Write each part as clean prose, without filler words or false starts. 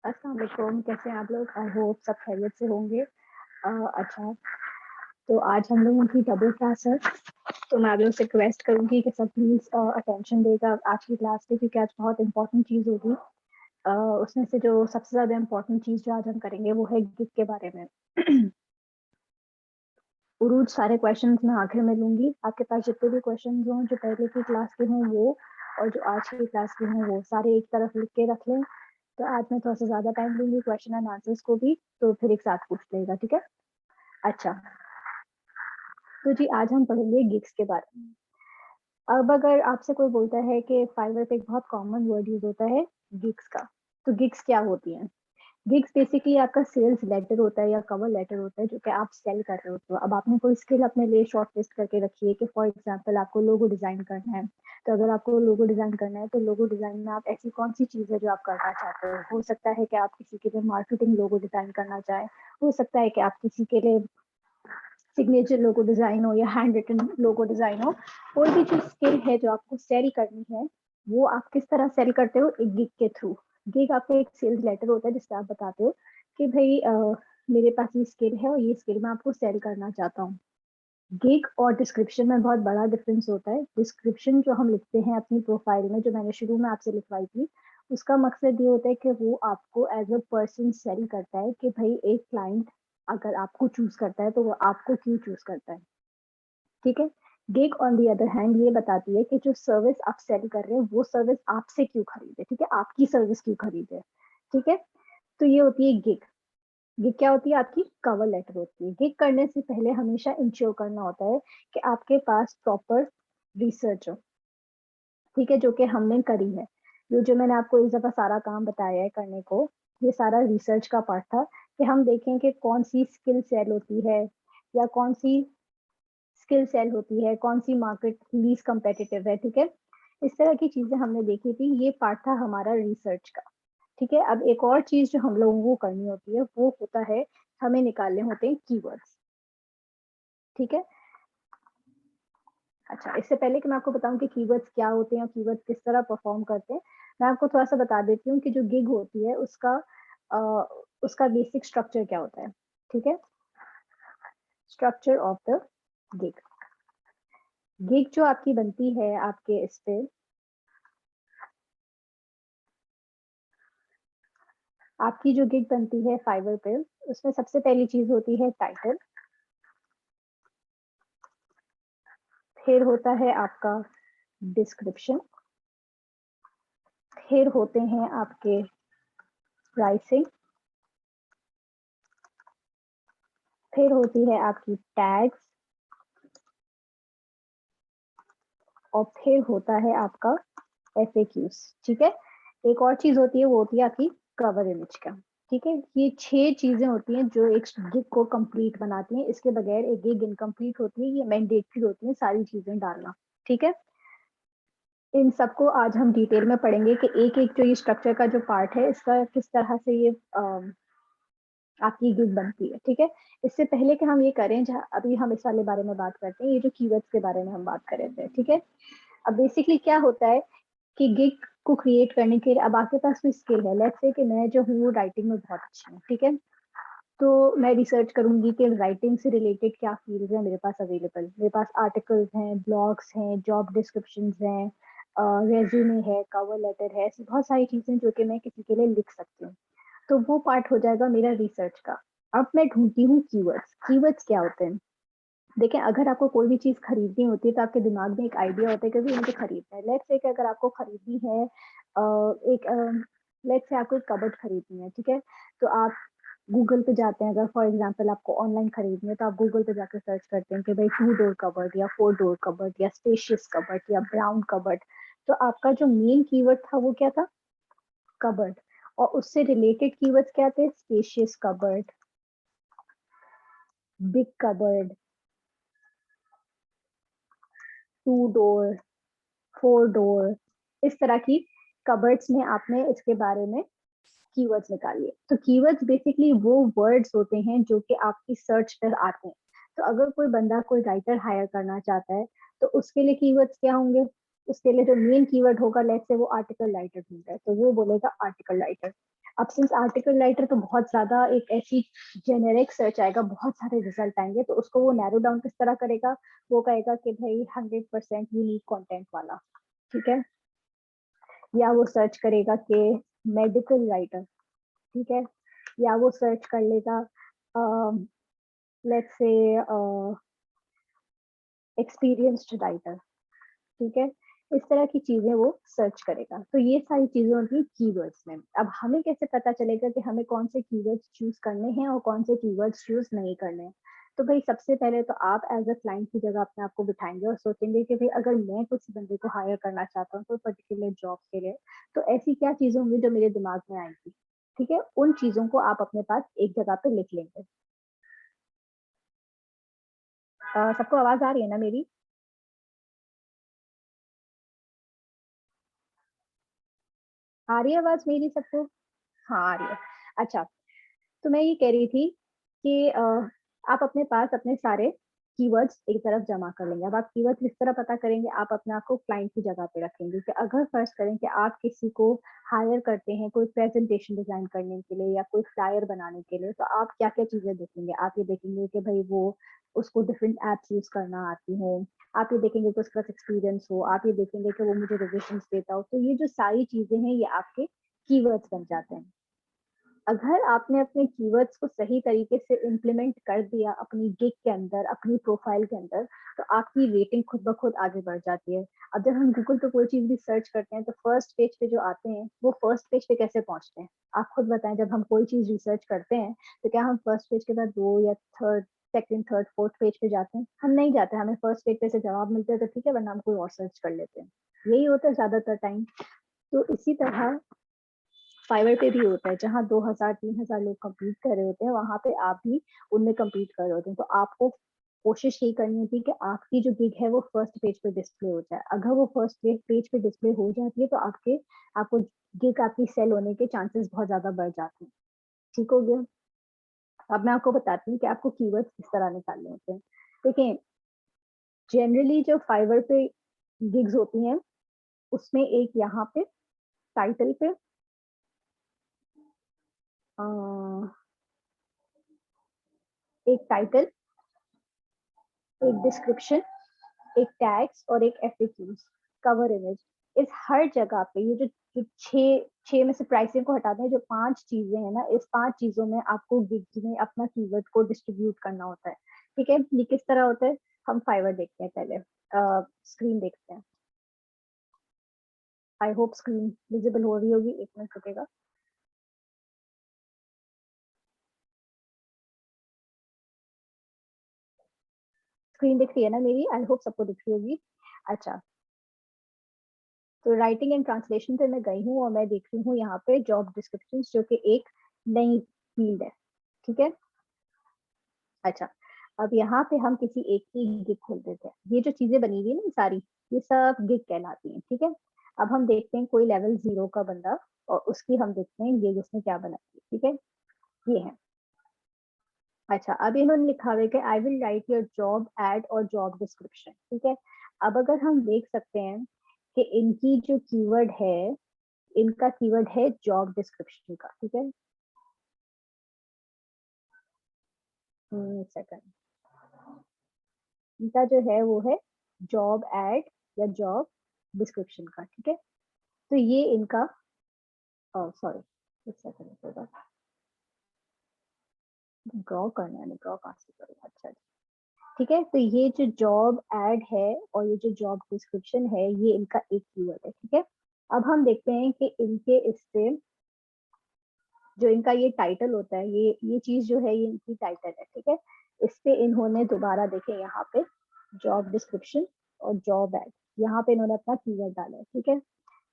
अस्सलाम वालेकुम, कैसे हैं आप लोग? आई होप सब खैरियत से होंगे। अच्छा, तो आज हम लोगों की डबल क्लास है, तो मैं आप लोग से रिक्वेस्ट करूँगी कि सब प्लीज़ अटेंशन देगा आज की क्लास पे क्योंकि आज बहुत इम्पोर्टेंट चीज़ होगी। अ, उसमें से जो सबसे ज़्यादा इम्पोर्टेंट चीज़ जो आज हम करेंगे वो है गिग के बारे में। उरूज सारे क्वेश्चंस मैं आखिर में लूँगी। आपके पास जितने भी क्वेश्चंस हों, जो पहले की क्लास के हों वो और जो आज की क्लास के हों वो सारे एक तरफ लिख के रख लें। तो आज मैं थोड़ा-सा ज़्यादा टाइम लूँगी क्वेश्चन एंड आंसर्स को भी, तो फिर एक साथ पूछ लेगा, ठीक है? अच्छा, तो जी आज हम पढ़ेंगे गिग्स के बारे में। अब अगर आपसे कोई बोलता है कि फाइवर पे एक बहुत कॉमन वर्ड यूज़ होता है गिग्स का, तो गिग्स क्या होती हैं? गिग्स बेसिकली आपका सेल्स लेटर होता है या कवर लेटर होता है जो कि आप सेल कर रहे होते हो। अब आपने कोई स्किल अपने लिए शॉर्ट लिस्ट करके रखी है कि फॉर एग्जांपल आपको लोगो डिज़ाइन करना है। तो अगर आपको लोगो डिज़ाइन करना है तो लोगो डिज़ाइन में आप ऐसी कौन-सी चीज़ है जो आप करना चाहते हो? हो सकता है कि आप किसी के लिए मार्केटिंग लोगो डिज़ाइन करना चाहें, हो सकता है कि आप किसी के लिए सिग्नेचर लोगो डिज़ाइन हो या हैंड रिटन लोगो डिज़ाइन हो। कोई भी जो स्किल है जो आपको सेल करनी है, वो आप किस तरह सेल करते हो? एक गिग के थ्रू। गिग आपका एक सेल्स लेटर होता है जिससे आप बताते हो कि भई मेरे पास ये स्किल है और ये स्किल मैं आपको सेल करना चाहता हूँ। गिग और डिस्क्रिप्शन में बहुत बड़ा डिफरेंस होता है। डिस्क्रिप्शन जो हम लिखते हैं अपनी प्रोफाइल में, जो मैंने शुरू में आपसे लिखवाई थी, उसका मकसद ये होता है कि वो आपको एज़ अ पर्सन सेल करता है कि भई एक क्लाइंट अगर आपको चूज़ करता है, तो वो आपको क्यों चूज़ करता है, ठीक है? Gig on the other hand ये बताती है कि जो सर्विस आप सेल कर रहे हैं, वो सर्विस आपसे क्यों खरीदे, ठीक है? आपकी सर्विस क्यों खरीदे, ठीक है? तो ये होती है गिग। गिग क्या होती है? आपकी कवर लेटर होती है। गिग करने से पहले हमेशा इंश्योर करना होता है कि आपके पास प्रॉपर रिसर्च हो, ठीक है? जो कि हमने करी है। ये जो मैंने आपको इस दफ़ा सारा काम बताया है करने को, ये सारा रिसर्च का पार्ट था कि हम देखें कि कौन-सी स्किल सेल होती है या कौन-सी स्किल सेल होती है, कौन-सी मार्केट लीस्ट कॉम्पिटिटिव है, ठीक है? इस तरह की चीज़ें हमने देखी थी, ये पार्ट था हमारा रिसर्च का, ठीक है? अब एक और चीज़ जो हम लोगों को करनी होती है, वो होता है हमें निकालने होते हैं कीवर्ड्स, ठीक है? अच्छा, इससे पहले कि मैं आपको बताऊँ कि कीवर्ड्स क्या होते हैं और कीवर्ड्स किस तरह परफ़ॉर्म करते हैं, मैं आपको थोड़ा-सा बता देती हूँ कि जो गिग होती है अ, उसका बेसिक स्ट्रक्चर क्या होता है, ठीक है? Structure of the gig. Gig जो आपकी बनती है आपके इस पे, आपकी जो गिग बनती है फाइवर पे, उसमें सबसे पहली चीज़ होती है टाइटल, फिर होता है आपका डिस्क्रिप्शन, फिर होते हैं आपके प्राइसिंग, फिर होती है आपकी टैग्स और फिर होता है आपका एफएक्यूज़, ठीक है? एक और चीज़ होती है, वो होती है आपकी कवर इमेज का, ठीक है? ये 6 चीज़ें होती हैं जो एक गिग को कंप्लीट बनाती हैं, इसके बगैर एक गिग इनकम्प्लीट होती है, ये मैंडेटरी होती हैं सारी चीज़ें डालना, ठीक है? इन सबको आज हम डिटेल में पढ़ेंगे कि एक-एक जो ये स्ट्रक्चर का जो पार्ट है, इसका किस तरह से ये आपकी गिग बनती है, ठीक है? इससे पहले कि हम ये करें, जहाँ अभी हम इस वाले बारे में बात करते हैं, ये जो कीवर्ड्स के बारे में हम बात कर रहे थे, ठीक है? अब बेसिकली क्या होता है कि गिग को क्रिएट करने के लिए अब आपके पास कोई स्किल है, लेट्स से कि मैं जो हूँ वो राइटिंग में बहुत अच्छी हूँ, ठीक है? तो मैं रिसर्च करूँगी कि राइटिंग से रिलेटेड क्या फ़ील्ड्स हैं मेरे पास अवेलेबल। मेरे पास आर्टिकल्स हैं, ब्लॉग्स हैं, जॉब डिस्क्रिप्शंस हैं, रिज़्यूमे है, कवर लेटर है, ऐसी बहुत सारी चीज़ें जो कि मैं किसी के लिए लिख सकती हूँ। तो वो पार्ट हो जाएगा मेरा रिसर्च का। अब मैं ढूँढती हूँ कीवर्ड्स। कीवर्ड्स क्या होते हैं? देखिए, अगर आपको कोई भी चीज़ खरीदनी होती है तो आपके दिमाग में एक आइडिया होता है कि भई मुझे खरीदना है। लेट्स से कि अगर आपको खरीदनी है लेट्स से आपको एक कबर्ड खरीदनी है, ठीक है? तो आप गूगल पे जाते हैं, अगर फॉर एग्ज़ाम्पल आपको ऑनलाइन खरीदनी है तो आप गूगल पे जाकर सर्च करते हैं कि भई 2 डोर कबर्ड या 4 डोर कबर्ड या स्पेशियस कबर्ड या ब्राउन कबर्ड। तो आपका जो मेन कीवर्ड था वो क्या था? कबर्ड। और उससे रिलेटेड कीवर्ड्स क्या थे? Spacious cupboard, big cupboard, 2 door, 4 door, इस तरह की कबर्ड्स में आपने इसके बारे में कीवर्ड्स निकालिए। तो कीवर्ड्स बेसिकली वो वर्ड्स होते हैं जो कि आपकी सर्च पर आते हैं। तो अगर कोई बंदा कोई राइटर हायर करना चाहता है, तो उसके लिए कीवर्ड्स क्या होंगे? उसके लिए जो मेन कीवर्ड होगा, लेट्स से वो आर्टिकल राइटर ढूँढ रहा है, तो वो बोलेगा आर्टिकल राइटर। अब सिंस आर्टिकल राइटर तो बहुत ज्यादा एक ऐसी जेनेरिक सर्च आएगा, बहुत सारे रिजल्ट आएंगे, तो उसको वो नैरो डाउन किस तरह करेगा, वो कहेगा कि भाई 100% यूनिक कंटेंट वाला, ठीक है। या वो सर्च करेगा कि मेडिकल राइटर, ठीक है, या वो सर्च कर लेगा लेट्स से एक्सपीरियंस्ड राइटर, ठीक है। इस तरह की चीजें वो सर्च करेगा। तो ये सारी चीजें होती है कीवर्ड्स में। अब हमें कैसे पता चलेगा कि हमें कौन से कीवर्ड्स चूज करने हैं और कौन से कीवर्ड्स चूज नहीं करने हैं? तो भाई सबसे पहले तो आप एज अ क्लाइंट की जगह अपने आप को बिठाएंगे और सोचेंगे कि भाई अगर मैं कुछ बंदे को हायर करना चाहता हूँ कोई पर्टिकुलर जॉब के लिए, तो ऐसी क्या चीजें होंगी जो मेरे दिमाग में आएंगी, ठीक है। उन चीजों को आप अपने पास एक जगह पे लिख लेंगे। सबको आवाज आ रही है ना मेरी? आ रही है आवाज मेरी सबको? हाँ आ रही है। अच्छा, तो मैं ये कह रही थी कि आप अपने पास अपने सारे कीवर्ड्स एक तरफ जमा कर लेंगे। अब आप कीवर्ड्स किस तरह पता करेंगे, आप अपने आप को क्लाइंट की जगह पे रखेंगे कि अगर फर्स्ट करें कि आप किसी को हायर करते हैं कोई प्रेजेंटेशन डिजाइन करने के लिए या कोई फ्लायर बनाने के लिए, तो आप क्या क्या चीजें देखेंगे? आप ये देखेंगे कि भाई वो उसको डिफरेंट एप्स यूज करना आती हो, आप ये देखेंगे कि उसका एक्सपीरियंस हो, आप ये देखेंगे कि वो मुझे रिविजन देता हो। तो ये जो सारी चीजें हैं ये आपके कीवर्ड्स बन जाते हैं। अगर आपने अपने कीवर्ड्स को सही तरीके से इम्प्लीमेंट कर दिया अपनी गिग के अंदर, अपनी प्रोफाइल के अंदर, तो आपकी रेटिंग खुद ब खुद आगे बढ़ जाती है। अब जब हम गूगल पे कोई चीज भी सर्च करते हैं तो फर्स्ट पेज पे जो आते हैं वो फर्स्ट पेज पे कैसे पहुंचते हैं? आप खुद बताएं, जब हम कोई चीज रिसर्च करते हैं तो क्या हम फर्स्ट पेज के बाद दो या third, second, third, fourth page पे जाते हैं? हम नहीं जाते, हमें फर्स्ट पेज पे से जवाब मिलते हैं तो ठीक है, वरना हम कोई और सर्च कर लेते हैं। यही होता है ज्यादातर टाइम। तो इसी तरह फाइवर पे भी होता है, जहाँ 2000 3000 लोग कंप्लीट कर रहे होते हैं, वहां पे आप भी उनमें कंप्लीट कर रहे होते हैं। तो आपको कोशिश यही करनी होती है कि आपकी जो गिग है वो फर्स्ट पेज पे डिस्प्ले हो जाए। अगर वो फर्स्ट पेज पे डिस्प्ले हो जाती है तो आपको गिग आपकी सेल होने के चांसेस बहुत ज्यादा बढ़ जाते हैं। ठीक हो गया? अब मैं आपको बताती हूँ कि आपको कीवर्ड्स किस तरह निकालने होते हैं। देखिए, जनरली जो फाइवर पे गिग्स होती हैं उसमें एक यहाँ पे टाइटल पे अ, एक टाइटल, एक डिस्क्रिप्शन, एक टैग्स और एक एफएक्यूज, कवर इमेज। इस हर जगह पे ये जो छह छह में से प्राइसिंग को हटाते हैं, जो पांच चीजें हैं ना, इस पांच चीजों में आपको गिग्स में अपना कीवर्ड को डिस्ट्रीब्यूट करना होता है। ठीक है, ये किस तरह होता है? हम फाइवर देखते हैं पहले, स्क्रीन देखते हैं। आई होप स्क्रीन विजिबल हो रही होगी, एक मिनट रुकेगा। स्क्रीन दिख रही है ना मेरी? आई होप सबको दिख रही होगी। अच्छा, तो राइटिंग एंड ट्रांसलेशन पे मैं गई हूँ और मैं देख रही हूँ यहाँ पे जॉब डिस्क्रिप्शन, जो कि एक नई फील्ड है। ठीक है। अच्छा, अब यहाँ पे हम किसी एक की गिग खोल देते हैं। ये जो चीजें बनी हुई है ना सारी, ये सब गिग कहलाती हैं। ठीक है। अब हम देखते हैं कोई लेवल 0 का बंदा और उसकी हम देखते हैं गिग उसने क्या बनाई है। ठीक है, ये है। अच्छा, अब इन्होंने लिखा हुआ है कि I will write your job ad और जॉब डिस्क्रिप्शन। ठीक है। अब अगर हम देख सकते हैं कि इनकी जो कीवर्ड है, इनका कीवर्ड है जॉब डिस्क्रिप्शन का। ठीक है, सेकंड, इनका जो है वो है जॉब एड या जॉब डिस्क्रिप्शन का। ठीक है, तो ये इनका, सॉरी, एक सेकंड, ड्रॉ करना है, ड्रॉ कहाँ से करूँ? अच्छा जी। ठीक है, तो ये जो जॉब एड है और ये जो जॉब डिस्क्रिप्शन है, ये इनका एक कीवर्ड है। ठीक है। अब हम देखते हैं कि इनके इससे जो इनका ये टाइटल होता है, ये चीज जो है ये इनकी टाइटल है। ठीक है, इस पे इन्होंने दोबारा देखे यहाँ पे जॉब डिस्क्रिप्शन और जॉब एड, यहाँ पे इन्होंने अपना कीवर्ड डाला है। ठीक है,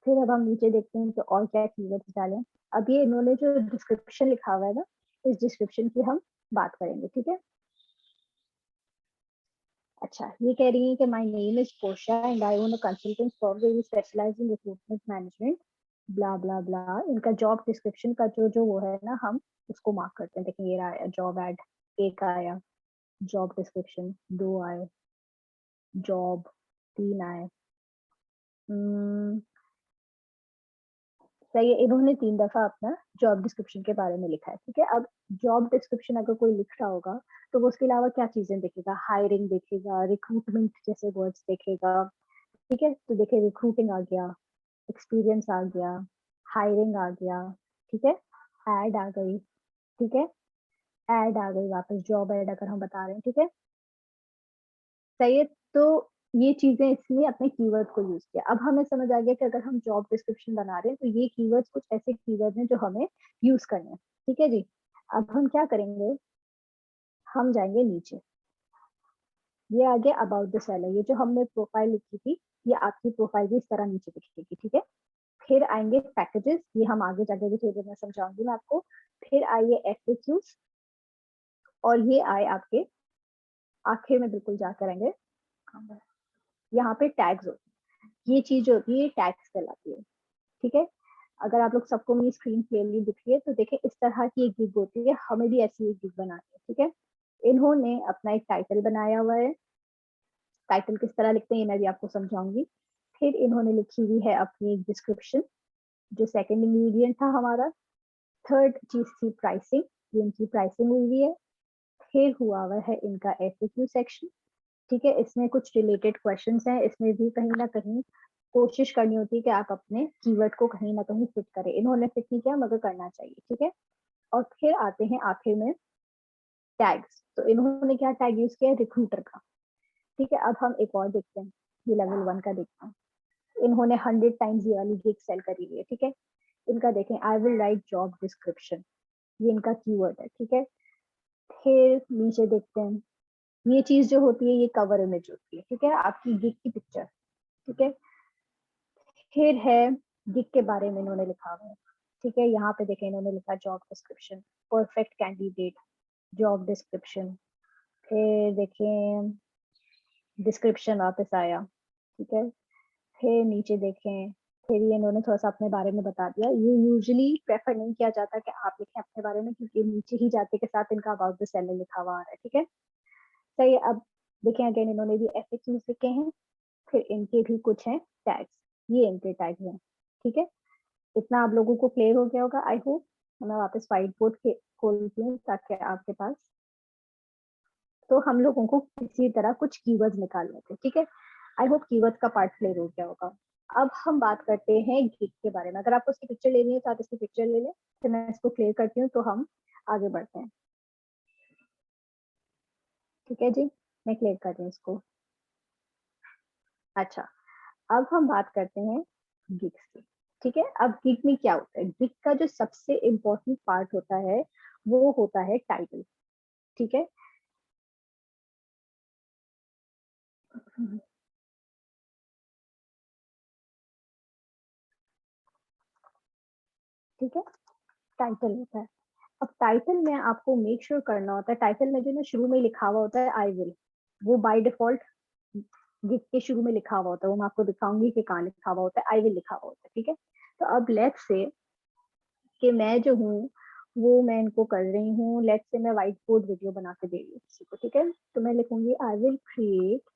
फिर अब हम नीचे देखते हैं तो और क्या कीवर्ड्स डालें। अब ये इन्होंने जो डिस्क्रिप्शन लिखा हुआ है ना, इस डिस्क्रिप्शन की हम बात करेंगे। ठीक है। अच्छा, ये कह रही है कि my name is Portia and I own a consultant firm way we specialise in recruitment management, blah blah blah. इनका जॉब डिस्क्रिप्शन का जो जो वो है ना, हम उसको मार्क करते हैं। देखिए, ये रहा जॉब एड, एक आया, जॉब डिस्क्रिप्शन दो आए, जॉब तीन आए, सही है, इन्होंने 3 दफ़ा अपना जॉब डिस्क्रिप्शन के बारे में लिखा है, ठीक है? अब जॉब डिस्क्रिप्शन अगर कोई लिख रहा होगा, तो वो उसके अलावा क्या चीज़ें देखेगा? हायरिंग देखेगा, रिक्रूटमेंट जैसे वर्ड्स देखेगा, ठीक है? तो देखिए रिक्रूटिंग आ गया, एक्सपीरियंस आ गया, हायरिंग आ गया, ठीक है? ऐड आ गई, ठीक है? ऐड आ गई वापस जॉब ऐड अगर हम बता रहे हैं, ठीक है? सही है, तो ये चीज़ें इसने अपने कीवर्ड को यूज़ किया। अब हमें समझ आ गया कि अगर हम जॉब डिस्क्रिप्शन बना रहे हैं, तो ये कीवर्ड्स कुछ ऐसे कीवर्ड हैं जो हमें यूज़ करने हैं, ठीक है जी? अब हम क्या करेंगे, हम जाएँगे नीचे। ये आ गया अबाउट द सेलर, ये जो हमने प्रोफाइल लिखी थी, ये आपकी प्रोफाइल भी इस तरह नीचे दिखेगी, ठीक है? फिर आएँगे पैकेजेज़, ये हम आगे जाके भी थोड़ी देर में समझाऊँगी मैं आपको। फिर आइए एफएक्यूज़ और ये आए आपके आखिर में बिल्कुल जाकर आएँगे, यहाँ पे टैग्स होते हैं। ये चीज़ जो होती है, ये टैग्स कहलाती है, ठीक है? अगर आप लोग सबको मेरी स्क्रीन क्लियरली दिख रही है, तो देखिए इस तरह की एक गिग होती है, हमें भी ऐसी एक गिग बनानी है, ठीक है? इन्होंने अपना एक टाइटल बनाया हुआ है, टाइटल किस तरह लिखते हैं ये मैं भी आपको समझाऊँगी। फिर इन्होंने लिखी हुई है अपनी एक डिस्क्रिप्शन, जो सेकंड इंग्रीडिएंट था हमारा। थर्ड चीज़ थी प्राइसिंग, ये इनकी प्राइसिंग हुई हुई है। फिर हुआ हुआ है इनका एफएक्यू सेक्शन, ठीक है? इसमें कुछ रिलेटेड क्वेश्चन्स हैं, इसमें भी कहीं न कहीं कोशिश करनी होती है कि आप अपने कीवर्ड को कहीं न कहीं फिट करें। इन्होंने फिट नहीं किया मगर करना चाहिए, ठीक है? और फिर आते हैं आखिर में टैग्स, तो इन्होंने क्या टैग यूज़ किया है रिक्रूटर का, ठीक है? अब हम एक और देखते हैं, ये लेवल 1 का देखते हैं। इन्होंने 100 टाइम्स ये वाली गिग सेल करी हुई है, ठीक है? इनका देखें आई विल राइट जॉब डिस्क्रिप्शन, ये इनका कीवर्ड है, ठीक है? फिर नीचे देखते हैं, ये चीज़ जो होती है ये कवर इमेज होती है, ठीक है? आपकी गिग की पिक्चर, ठीक है? फिर है गिग के बारे में इन्होंने लिखा हुआ है, ठीक है? यहाँ पे देखें इन्होंने लिखा job description, perfect candidate, job description, फिर देखें डिस्क्रिप्शन वापस आया, ठीक है? फिर नीचे देखें, फिर ये इन्होंने थोड़ा-सा अपने बारे में बता दिया। ये यूजुअली प्रेफ़र नहीं किया जाता कि आप लिखें अपने बारे में क्योंकि नीचे ही जाते के साथ इनका अबाउट द सेलर लिखा हुआ आ रहा है, ठीक है? सही है, अब देखें अगेन इन्होंने भी एफएक्यूज़ लिखे हैं, फिर इनके भी कुछ हैं टैग्स, ये इनके टैग्स हैं, ठीक है? इतना आप लोगों को क्लियर हो गया होगा आई होप। मैं वापस व्हाइट बोर्ड के खोलती हूँ ताकि आपके पास तो हम लोगों को किसी तरह कुछ कीवर्ड्स निकालने थे, ठीक है? आई होप कीवर्ड्स का पार्ट क्लियर हो गया होगा। अब हम बात करते हैं गिग के बारे में। अगर आपको इसकी पिक्चर लेनी है तो आप इसकी पिक्चर ले लें, फिर मैं इसको क्लियर करती हूँ तो हम आगे बढ़ते हैं। ठीक है जी? मैं क्लियर कर रही हूँ इसको। अच्छा, अब हम बात करते हैं गिग्स की, ठीक है? अब गिग में क्या होता है? गिग का जो सबसे इम्पोर्टेंट पार्ट होता है, वो होता है टाइटल, ठीक है? ठीक है? टाइटल होता है। अब टाइटल में आपको मेक श्योर करना होता है, टाइटल में जो ना शुरू में लिखा हुआ होता है आई विल, वो बाय डिफ़ॉल्ट गिग के शुरू में लिखा हुआ होता है, वो मैं आपको दिखाऊँगी कि कहाँ लिखा हुआ होता है, आई विल लिखा हुआ होता है, ठीक है? तो अब लेट्स से कि मैं जो हूँ, वो मैं इनको कर रही हूँ, लेट्स से मैं व्हाइट बोर्ड वीडियो बना के दे रही हूँ किसी को, ठीक है? तो मैं लिखूँगी आई will create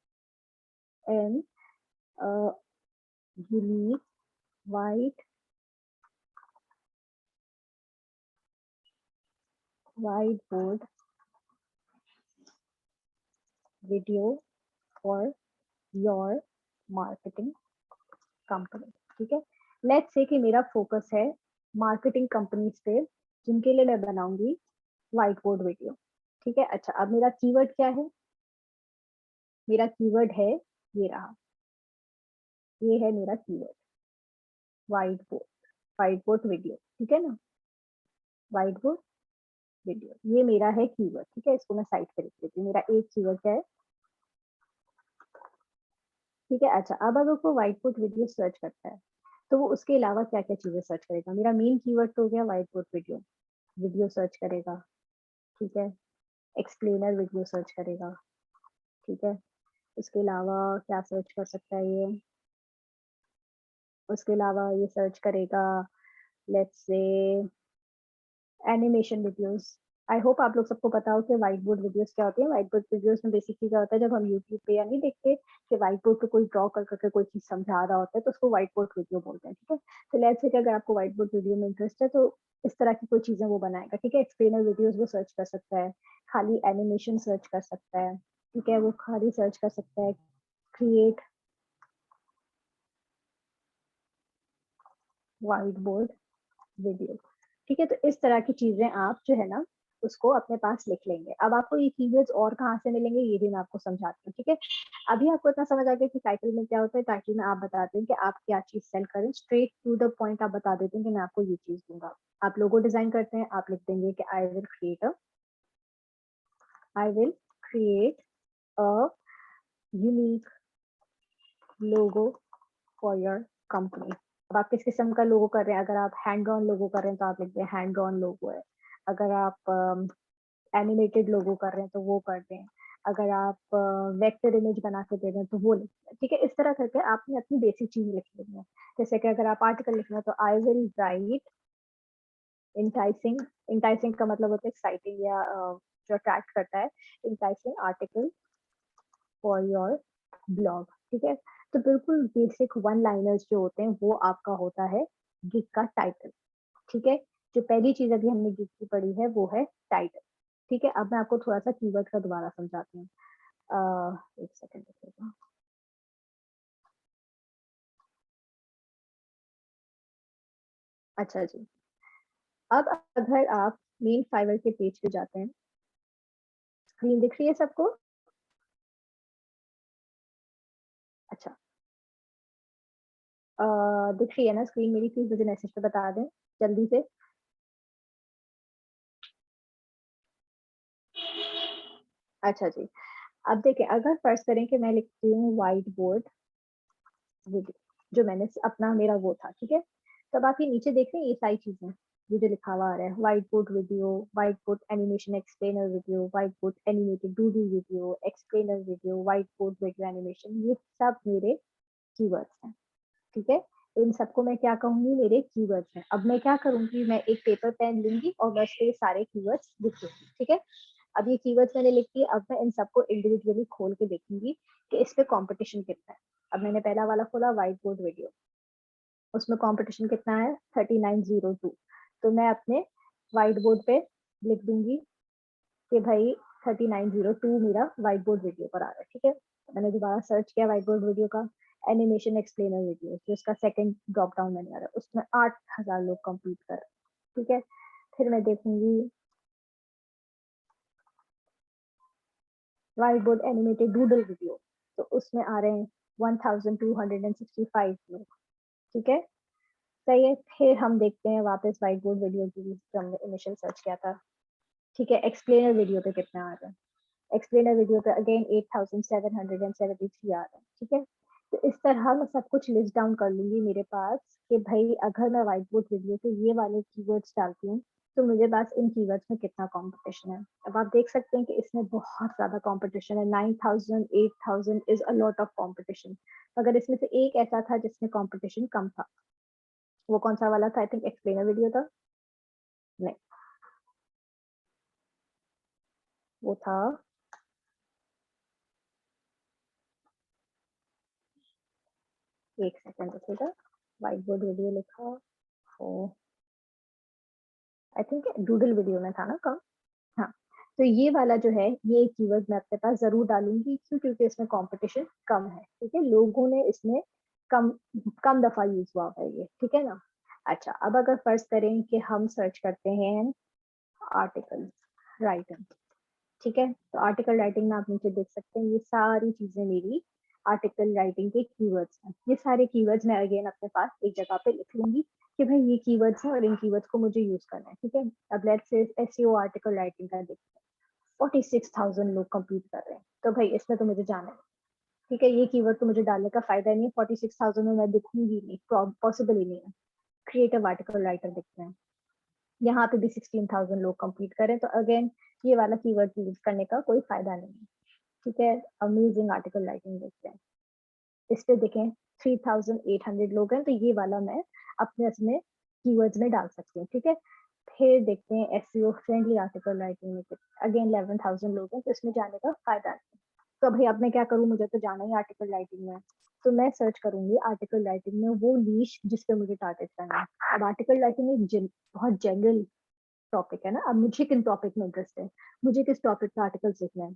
an a, unique white white board video for your marketing company, ठीक है? लेट्स से कि मेरा फोकस है मार्केटिंग कंपनीज़ पे, जिनके लिए मैं बनाऊँगी व्हाइट बोर्ड वीडियो, ठीक है? अच्छा, अब मेरा कीवर्ड क्या है? मेरा कीवर्ड है ये रहा, ये है मेरा कीवर्ड व्हाइट बोर्ड वीडियो, ठीक है ना? व्हाइट बोर्ड वीडियो, ये मेरा है कीवर्ड, ठीक है? इसको मैं साइड पे लिख देती हूँ। मेरा एक कीवर्ड क्या है? ठीक है? अच्छा, अब अगर कोई व्हाइट बोर्ड वीडियो सर्च करता है, तो वो उसके अलावा क्या-क्या चीज़ें सर्च करेगा? मेरा मेन कीवर्ड तो हो गया white board video, video search करेगा, ठीक है? एक्सप्लेनर वीडियो सर्च करेगा, ठीक है? उसके अलावा क्या सर्च कर सकता है ये? उसके अलावा ये सर्च करेगा let's say animation videos, I hope आप लोग सबको पता हो कि व्हाइट बोर्ड वीडियोस क्या होती है। व्हाइट बोर्ड वीडियोस में बेसिकली क्या होता है, जब हम यूट्यूब पे या नहीं देखते कि व्हाइट बोर्ड पे कोई ड्रॉ कर करके कोई चीज समझा रहा होता है, तो उसको व्हाइट बोर्ड वीडियो बोलते हैं। ठीक है, तो लेट्स से कि अगर आपको व्हाइट बोर्ड वीडियो में इंटरेस्ट है, तो इस तरह की कोई चीजें वो बनाएगा। ठीक है, एक्सप्लेनर वीडियोस वो सर्च कर सकता है, खाली एनिमेशन सर्च कर सकता है। ठीक है, वो खाली सर्च कर सकता है क्रिएट व्हाइट बोर्ड वीडियो। ठीक है, तो इस तरह की चीजें आप जो है ना उसको अपने पास लिख लेंगे। अब आपको ये कीवर्ड्स और कहाँ से मिलेंगे ये भी मैं आपको समझाती हूँ। ठीक है, अभी आपको इतना समझ आ गया कि टाइटल में क्या होता है। टाइटल में आप बताते हैं कि आप क्या चीज सेल करें, स्ट्रेट टू द पॉइंट आप बता देते हैं कि मैं आपको ये चीज दूंगा। आप लोगो डिजाइन करते हैं, आप लिख देंगे कि I will create a unique logo for your company. अब आप किस किस्म का लोगो कर रहे हैं, अगर आप हैंड ऑन लोगो कर रहे हैं तो आप लिख दें हैंड ऑन लोगो है। अगर आप एनिमेटेड लोगो कर रहे हैं तो वो कर दें। अगर आप वेक्टर इमेज बना के दे रहे हैं तो वो लिख दें। ठीक है, इस तरह करके आपने अपनी बेसिक चीज लिख लेनी है। जैसे कि अगर आप आर्टिकल लिखना है तो आई विल राइट इंटाइसिंग। इंटाइसिंग का मतलब होता है एक्साइटिंग या जो अट्रैक्ट करता है, enticing article for your blog. ठीक है, तो बिल्कुल बेसिक वन लाइनर्स जो होते हैं वो आपका होता है गिग का टाइटल। ठीक है, जो पहली चीज अभी हमने गिग की पढ़ी है वो है टाइटल। ठीक है, अब मैं आपको थोड़ा सा कीवर्ड का दोबारा समझाती हूँ। एक सेकंड रुकिएगा। अच्छा जी, अब अगर आप मेन फाइवर के पेज पे जाते हैं, स्क्रीन दिख रही है सबको? अच्छा, दिख रही है ना स्क्रीन मेरी? प्लीज मुझे मैसेज पे बता दें जल्दी से। अच्छा जी, अब देखिए, अगर फर्ज करें कि मैं लिखती हूँ व्हाइट बोर्ड वीडियो, जो मैंने अपना मेरा वो था। ठीक है, तब आप ये नीचे देख रहे हैं ये सारी चीजें, ये जो लिखा हुआ आ रहा है white board video, white board animation explainer video, white board animated doodle video, explainer video, white board video animation, ये सब मेरे कीवर्ड्स हैं। ठीक है, इन सबको मैं क्या कहूंगी, मेरे कीवर्ड्स हैं। अब मैं क्या करूंगी, मैं एक पेपर पेन लूंगी और बस ये सारे कीवर्ड्स लिख लूंगी। ठीक है, अब ये कीवर्ड्स मैंने लिख दिए, अब मैं इन सबको इंडिविजुअली खोल के देखूंगी कि इस पे कंपटीशन कितना है। अब मैंने पहला वाला खोला व्हाइट बोर्ड वीडियो, उसमें कंपटीशन कितना है 3902। तो मैं अपने व्हाइट बोर्ड पे लिख दूंगी कि भाई 3902 मेरा व्हाइट बोर्ड वीडियो पर आ रहा है। ठीक है, मैंने दोबारा सर्च किया व्हाइट बोर्ड वीडियो का एनिमेशन एक्सप्लेनर वीडियो, जो उसका सेकंड ड्रॉप डाउन मैंने आ रहा है, उसमें 8000 लोग कंप्लीट कर रहे हैं। ठीक है, फिर मैं देखूंगी white board animated doodle video, तो उसमें आ रहे हैं 1265 लोग। ठीक है, सही है। फिर हम देखते हैं वापस व्हाइट बोर्ड वीडियो की, जो हमने इनिशियल सर्च किया था। ठीक है, एक्सप्लेनर वीडियो पे कितना आ रहा है, एक्सप्लेनर वीडियो पे अगेन 8773 आ रहा है। ठीक है, तो इस तरह मैं सब कुछ लिस्ट डाउन कर लूंगी मेरे पास कि भाई अगर मैं व्हाइट बोर्ड वीडियो पे ये वाले कीवर्ड्स डालती हूँ तो मुझे पास इन कीवर्ड्स में कितना कंपटीशन है। अब आप देख सकते हैं कि इसमें बहुत ज्यादा कंपटीशन है, 9000 8000 is a lot of competition. अगर इसमें से एक ऐसा था जिसमें कंपटीशन कम था, वो कौन सा वाला था? आई थिंक एक्सप्लेनर वीडियो था। नहीं, वो था, एक सेकंड रुकिएगा, व्हाइट बोर्ड वीडियो लिखा, ओ आई थिंक डूडल वीडियो में था ना कम। हाँ, तो ये वाला जो है ये कीवर्ड मैं अपने पास जरूर डालूंगी, क्यों? क्योंकि इसमें कंपटीशन कम है। ठीक है, लोगों ने इसमें कम कम दफा यूज हुआ है ये। ठीक है ना? अच्छा, अब अगर फर्ज करें कि हम सर्च करते हैं आर्टिकल राइटिंग। ठीक है, तो आर्टिकल राइटिंग में आप नीचे देख सकते हैं ये सारी चीजें मेरी आर्टिकल राइटिंग के कीवर्ड्स हैं। ये सारे कीवर्ड्स मैं अगेन अपने पास एक जगह पे लिख लूंगी कि भाई ये कीवर्ड्स हैं और इन कीवर्ड्स को मुझे यूज करना है। ठीक है, अब let's say SEO article writing का देखते हैं, 46,000 लोग कंप्लीट कर रहे हैं, तो भाई इसमें तो मुझे जाना है। ठीक है, ये कीवर्ड तो मुझे डालने का फायदा नहीं है, 46,000 में मैं दिखूंगी नहीं, पॉसिबल ही नहीं है। क्रिएटिव आर्टिकल राइटर दिखते हैं, यहाँ पे भी 16,000 लोग कंप्लीट करें, तो अगेन ये वाला कीवर्ड यूज करने का कोई फायदा नहीं है। ठीक है, अमेजिंग आर्टिकल राइटिंग देखते हैं, इस पे देखें 3,800 लोग हैं, तो ये वाला मैं अपने इसमें कीवर्ड्स में डाल सकती हूँ। ठीक है, फिर देखते हैं एसईओ फ्रेंडली आर्टिकल राइटिंग में अगेन 11,000 लोग हैं, तो इसमें जाने का फायदा नहीं। तो भाई अब मैं क्या करूँ, मुझे तो जाना ही आर्टिकल राइटिंग में। तो मैं सर्च करूंगी आर्टिकल राइटिंग में वो नीश जिस पे मुझे टारगेट करना है। अब आर्टिकल राइटिंग एक बहुत जनरल टॉपिक है ना। अब मुझे किन टॉपिक में इंटरेस्ट है, मुझे किस टॉपिक पे आर्टिकल लिखना है,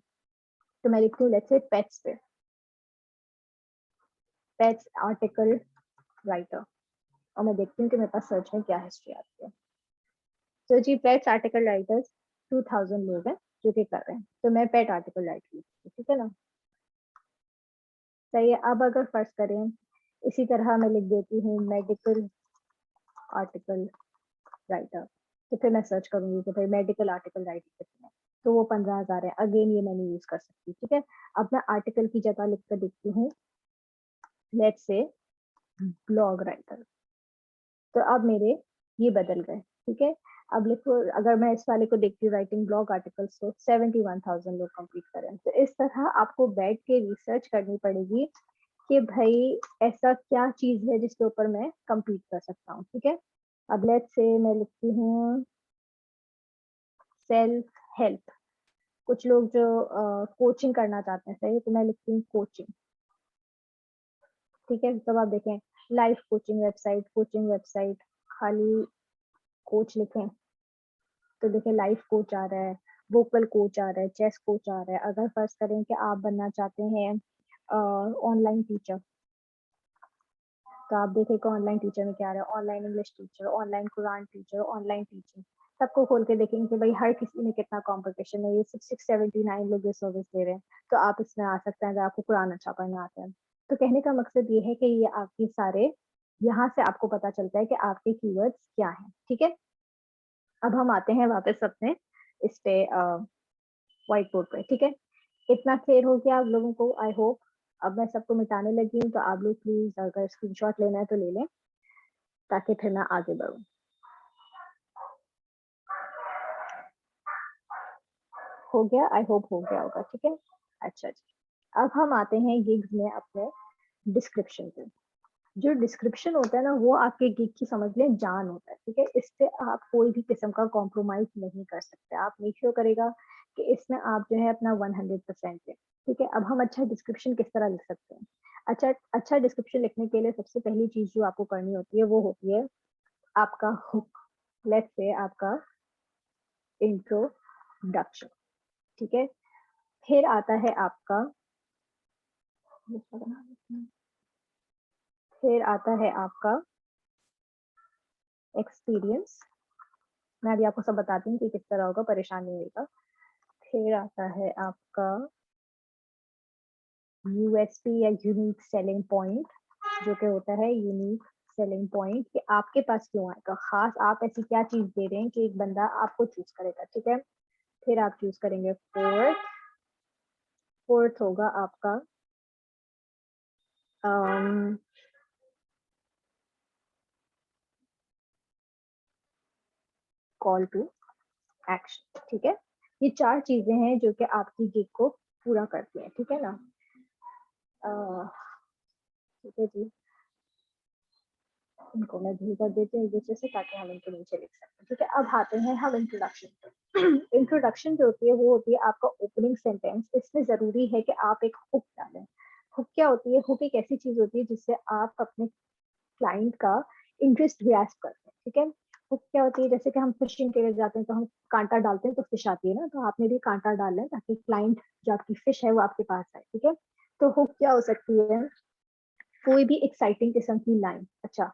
तो मैं लिखती हूँ लेट्स से पेट्स पे, पेट्स आर्टिकल राइटर, और मैं देखती हूँ कि मेरे पास सर्च में क्या हिस्ट्री आती है। तो जी पेट्स आर्टिकल राइटर्स 2000 लोग हैं जो कि कर रहे हैं, तो मैं पेट आर्टिकल राइट लिखती हूँ, ठीक है ना। सही है। अब अगर फर्ज करें इसी तरह मैं लिख देती हूँ मेडिकल आर्टिकल राइटर, तो फिर मैं सर्च करूंगी कि भाई मेडिकल आर्टिकल राइटिंग कितने हैं, तो वो 15,000 है। अगेन ये मैंने यूज कर सकती हूँ, ठीक है। अब मैं आर्टिकल की जगह लिख कर देखती हूँ लेट्स से ब्लॉग राइटर, तो अब मेरे ये बदल गए, ठीक है। अब लिखो, अगर मैं इस वाले को देखती हूँ राइटिंग ब्लॉग आर्टिकल्स, तो 71,000 लोग कंप्लीट करें। तो इस तरह आपको बैठ के रिसर्च करनी पड़ेगी कि भाई ऐसा क्या चीज है जिसके ऊपर मैं कंप्लीट कर सकता हूँ, ठीक है। अब लेट्स से मैं लिखती हूँ सेल्फ हेल्प, कुछ लोग जो कोचिंग करना चाहते हैं, सही है, तो मैं लिखती हूँ कोचिंग, ठीक है। तब आप देखें लाइफ कोचिंग वेबसाइट, खाली कोच लिखें तो देखें लाइफ कोच आ रहा है, वोकल कोच आ रहा है, चेस कोच आ रहा है। अगर फर्स्ट करें कि आप बनना चाहते हैं ऑनलाइन टीचर, तो आप देखें कि ऑनलाइन टीचर में क्या आ रहा है, online English teacher, online Quran teacher, online teaching. सबको खोल के देखेंगे कि भाई हर किसी में कितना कंपटीशन है। ये 679 लोग ये सर्विस दे रहे हैं, तो आप इसमें आ सकते हैं अगर आपको कुरान अच्छा पढ़ना आता है। तो कहने का मकसद ये है कि ये आपके सारे यहाँ से आपको पता चलता है कि आपके कीवर्ड्स क्या हैं, ठीक है। अब हम आते हैं वापस अपने इस पे व्हाइट बोर्ड पे, ठीक है। इतना क्लियर हो गया आप लोगों को, आई होप। अब मैं सबको मिटाने लगी हूँ, तो आप लोग प्लीज अगर स्क्रीनशॉट लेना है तो ले लें, ताकि फिर मैं आगे बढ़ूँ। हो गया, आई होप हो गया होगा, ठीक है। अच्छा जी, अब हम आते हैं गिग्स में अपने डिस्क्रिप्शन पे। जो डिस्क्रिप्शन होता है ना, वो आपके गिग की समझ लें जान होता है, ठीक है। इससे आप कोई भी किस्म का कॉम्प्रोमाइज नहीं कर सकते। आप मेक श्योर करेगा कि इसमें आप जो है अपना 100% दें, ठीक है। अब हम अच्छा डिस्क्रिप्शन किस तरह लिख सकते हैं। अच्छा अच्छा डिस्क्रिप्शन लिखने के लिए सबसे पहली चीज जो आपको करनी होती है वो होती है आपका हुक। लेट्स से आपका इंट्रोडक्शन, ठीक है। फिर आता है आपका फिर आता है आपका एक्सपीरियंस। मैं अभी आपको सब बताती हूँ कि किस तरह होगा, परेशान नहीं होगा। फिर आता है आपका यूएसपी या यूनिक सेलिंग पॉइंट, जो कि होता है यूनिक सेलिंग पॉइंट कि आपके पास क्यों आएगा, खास आप ऐसी क्या चीज दे रहे हैं कि एक बंदा आपको चूज करेगा, ठीक है। फिर आप चूज करेंगे फोर्थ होगा आपका कॉल टू एक्शन, ठीक है। ये चार चीजें हैं जो कि आपकी गिग को पूरा करती हैं, ठीक है ना। ठीक है जी, इनको मैं दूर कर देती हूँ एक दूसरे से, ताकि हम इनके नीचे लिख सकते हैं, ठीक है। अब आते हैं हम इंट्रोडक्शन पे। इंट्रोडक्शन जो होती है वो होती है आपका ओपनिंग सेंटेंस। इसमें जरूरी है कि आप एक हुक डालें। हुक क्या होती है, हुक एक ऐसी चीज होती है जिससे आप अपने क्लाइंट का इंटरेस्ट ग्रैस्प करते हैं, ठीक है। हुक क्या होती है, जैसे कि हम फिशिंग के लिए जाते हैं तो हम कांटा डालते हैं तो फिश आती है ना, तो आपने भी कांटा डालना है ताकि क्लाइंट जो आपकी फिश है वो आपके पास आए, ठीक है। तो हुक क्या हो सकती है, कोई भी एक्साइटिंग किस्म की लाइन। अच्छा,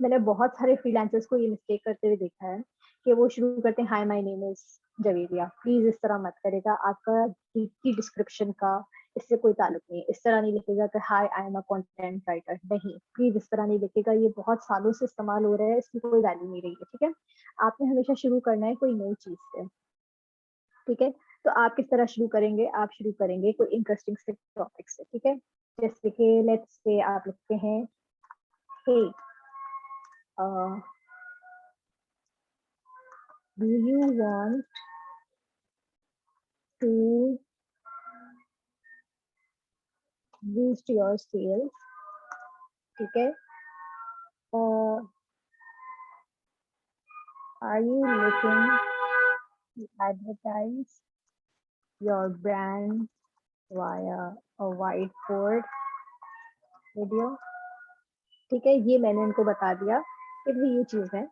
मैंने बहुत सारे फ्रीलांसर्स को ये मिस्टेक करते हुए देखा है कि वो शुरू करते हैं hi my name is Javeria. Please इस तरह मत करेगा, आपका की डिस्क्रिप्शन का इससे कोई ताल्लुक नहीं है। इस तरह नहीं लिखेगा कि hi I am a content writer, नहीं, प्लीज इस तरह नहीं लिखेगा। ये बहुत सालों से इस्तेमाल हो रहा है, इसकी कोई वैल्यू नहीं रही है, ठीक है। आपने हमेशा शुरू करना है कोई नई चीज से, ठीक है। तो आप किस तरह शुरू करेंगे, आप शुरू करेंगे कोई इंटरेस्टिंग से टॉपिक से, ठीक है। जैसे कि लेट्स से आप लिखते हैं हे do you want to boost your sales, ठीक है। Are you looking to advertise your brand via a whiteboard video? ठीक है, ये मैंने इनको बता दिया कि भाई ये चीज मैं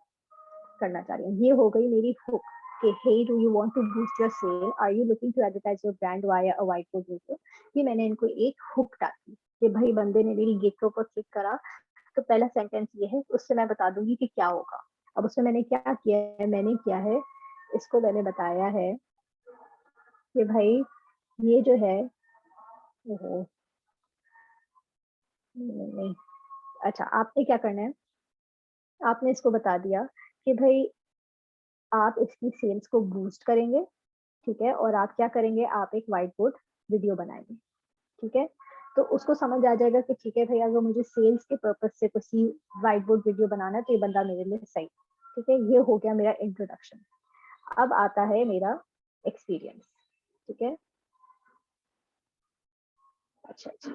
करना चाह रही हूँ। ये हो गई मेरी हुक कि hey do you want to boost your sale, are you looking to advertise your brand via a whiteboard video? ये मैंने इनको एक हुक डाली कि भाई बंदे ने मेरी गिग के ऊपर क्लिक करा तो पहला सेंटेंस ये है, उससे मैं बता दूंगी कि क्या होगा। अब उसमें मैंने क्या किया है, मैंने किया है इसको मैंने बताया है कि भाई ये जो है ओहो, नहीं, अच्छा आपने क्या करना है, आपने इसको बता दिया कि भाई आप इसकी सेल्स को बूस्ट करेंगे, ठीक है, और आप क्या करेंगे, आप एक व्हाइट बोर्ड वीडियो बनाएंगे, ठीक है। तो उसको समझ आ जाएगा कि ठीक है भाई अगर मुझे सेल्स के पर्पज से किसी व्हाइट बोर्ड वीडियो बनाना है तो ये बंदा मेरे लिए सही, ठीक है। ये हो गया मेरा इंट्रोडक्शन। अब आता है मेरा एक्सपीरियंस, ठीक है। अच्छा अच्छा,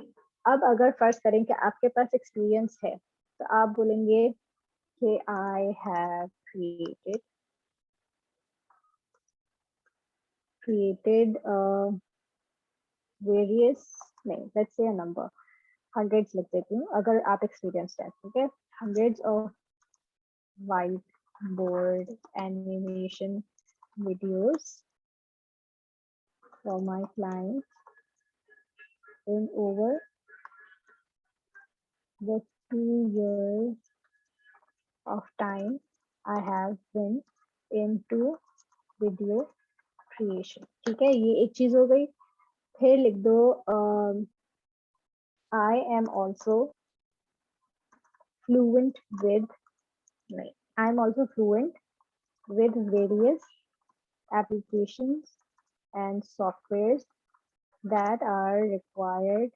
अब अगर फर्ज करें कि आपके पास एक्सपीरियंस है तो आप बोलेंगे कि आई हैव created वेरियस, नहीं let's say a number, hundreds लिख देती हूँ अगर आप एक्सपीरियंस है, ठीक है। Hundreds of white board animation videos for my clients in over the 2 years of time I have been into video creation, ठीक है। ये एक चीज हो गई। फिर लिख दो I am also fluent with, नहीं, I am also fluent with various applications and softwares that are required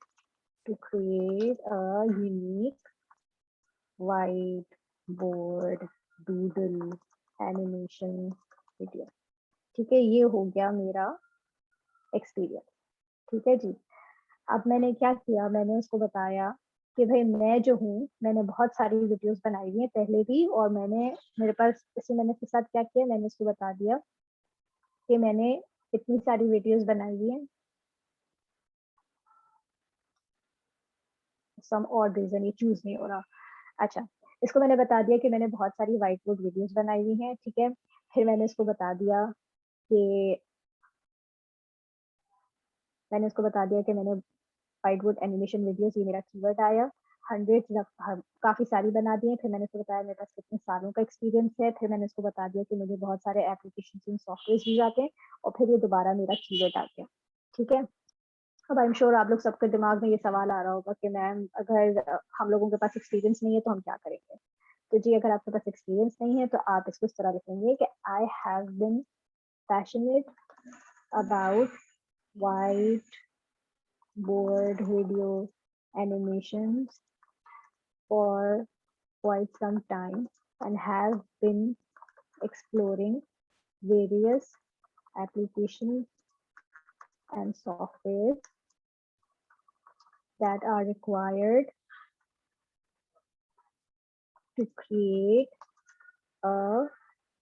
to create a unique whiteboard doodle animation video, ठीक है। ये हो गया मेरा एक्सपीरियंस, ठीक है जी। अब मैंने क्या किया, मैंने उसको बताया कि भाई मैं जो हूँ मैंने बहुत सारी वीडियोस बनाई हुई हैं पहले भी, और मैंने मेरे पास इसमें मैंने इसके साथ क्या किया, मैंने उसको बता दिया कि मैंने इतनी सारी वीडियोस बनाई हुई हैं, सम और रीजन ये चूज नहीं हो रहा। अच्छा, इसको मैंने बता दिया कि मैंने बहुत सारी व्हाइट बोर्ड वीडियोस बनाई हुई हैं, ठीक है। फिर मैंने इसको बता दिया कि मैंने उसको बता दिया कि मैंने व्हाइट बोर्ड एनिमेशन वीडियोस, ये मेरा कीवर्ड आया। हंड्रेड काफी सारी बना दी है। फिर मैंने उसको बताया मेरे पास कितने सालों का एक्सपीरियंस है। फिर मैंने उसको बता दिया कि मुझे बहुत सारे एप्लीकेशन सॉफ्टवेयर यूज आते हैं, और फिर ये दोबारा मेरा कीवर्ड आ गया, ठीक है। अब आई एम श्योर आप लोग सबके दिमाग में ये सवाल आ रहा होगा कि मैम अगर हम लोगों के पास एक्सपीरियंस नहीं है तो हम क्या करेंगे। तो जी अगर आपके पास एक्सपीरियंस नहीं है तो आप इसको इस तरह लिखेंगे कि I have been passionate about white board video animations for quite some time and have been exploring various applications and software that are required to create a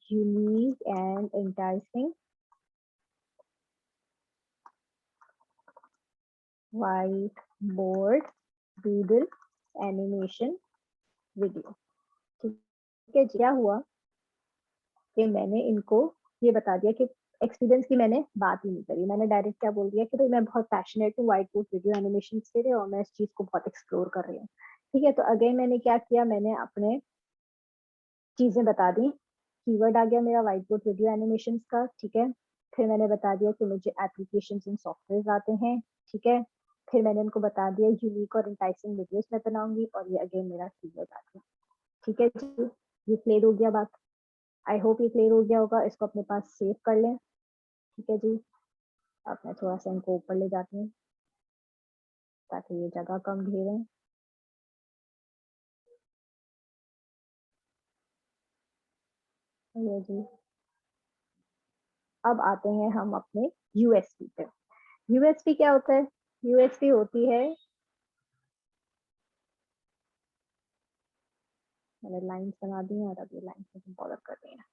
unique and enticing whiteboard doodle animation video, ठीक है। क्या हुआ कि मैंने इनको ये बता दिया कि एक्सपीरियंस की मैंने बात ही नहीं करी, मैंने डायरेक्ट क्या बोल दिया कि भाई मैं बहुत पैशनेट हूँ व्हाइट बोर्ड वीडियो एनिमेशन के लिए और मैं इस चीज को बहुत एक्सप्लोर कर रही हूँ, ठीक है। तो अगेन मैंने क्या किया, मैंने अपने चीजें बता दी, कीवर्ड आ गया मेरा व्हाइट बोर्ड वीडियो एनिमेशन का, ठीक है। फिर मैंने बता दिया कि मुझे एप्लीकेशन एंड सॉफ्टवेयर आते हैं, ठीक है। फिर मैंने उनको बता दिया यूनिक और इंटाइसिंग वीडियोस मैं बनाऊंगी, और ये अगेन मेरा कीवर्ड आ गया, ठीक है जी। ये क्लियर हो गया बात, आई होप ये क्लियर हो गया होगा। इसको अपने पास सेव कर लें, ठीक है जी। अब मैं थोड़ा सा इनको ऊपर ले जाती हूँ ताकि ये जगह कम घेरे। ये जी, अब आते हैं हम अपने यूएसपी पे। यूएसपी क्या होता है, यूएसपी होती है, मैंने लाइन्स बना दी हैं और अब ये लाइन्स मुझे बॉर्डर कर रही हैं।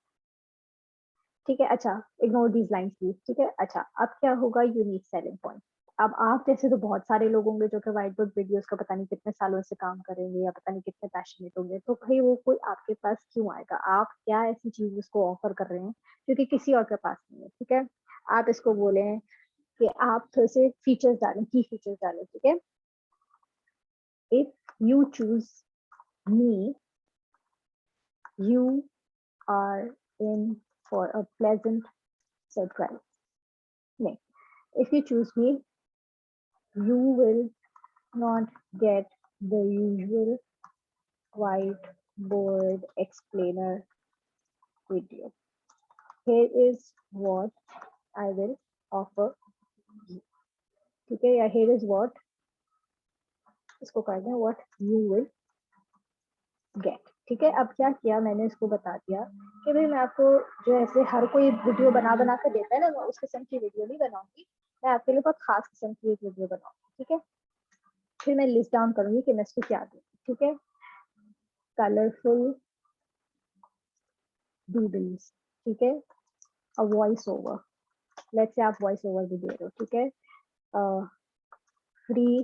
ठीक है, अच्छा इग्नोर दीज लाइन्स प्लीज, ठीक है। अच्छा, अब क्या होगा यूनिक सेलिंग पॉइंट। अब आप जैसे तो बहुत सारे लोग होंगे जो कि व्हाइट बोर्ड वीडियोस का पता नहीं कितने सालों से काम करेंगे या पता नहीं कितने पैशनेट होंगे, तो भाई वो कोई आपके पास क्यों आएगा? आप क्या ऐसी चीज उसको ऑफर कर रहे हैं जो कि किसी और के पास नहीं है, ठीक है। आप इसको बोले कि आप थोड़े से फीचर्स डालें, की फीचर्स डालें, ठीक है। If you choose me, you are in for a pleasant surprise. No. If you choose me, you will not get the usual whiteboard explainer video. Here is what I will offer you. Okay, yeah, here is what इसको कर दें, what you will get. ठीक है, अब क्या किया मैंने, इसको बता दिया कि भाई मैं आपको जो ऐसे हर कोई वीडियो बना कर देता है ना, मैं उस किस्म की वीडियो नहीं बनाऊंगी, मैं आपके लिए बहुत खास किस्म की एक वीडियो बनाऊंगी, ठीक है। फिर मैं लिस्ट डाउन करूंगी कि मैं इसको क्या दूँ, ठीक है। कलरफुल डूडल्स, ठीक है। A voice over, let's say आप वॉइस ओवर भी दे रहे हो, ठीक है। फ्री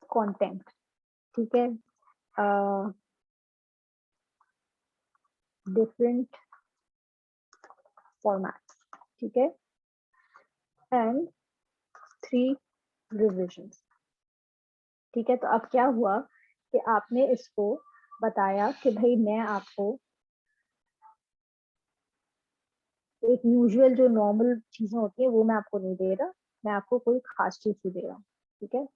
कंटेंट, ठीक है। डिफरेंट फॉर्मेट, ठीक है। एंड 3 रिविजन्स, ठीक है। तो अब क्या हुआ कि आपने इसको बताया कि भाई मैं आपको एक यूजुअल जो नॉर्मल चीजें होती है वो मैं आपको नहीं दे रहा, मैं आपको कोई खास चीज ही दे रहा हूँ, ठीक है।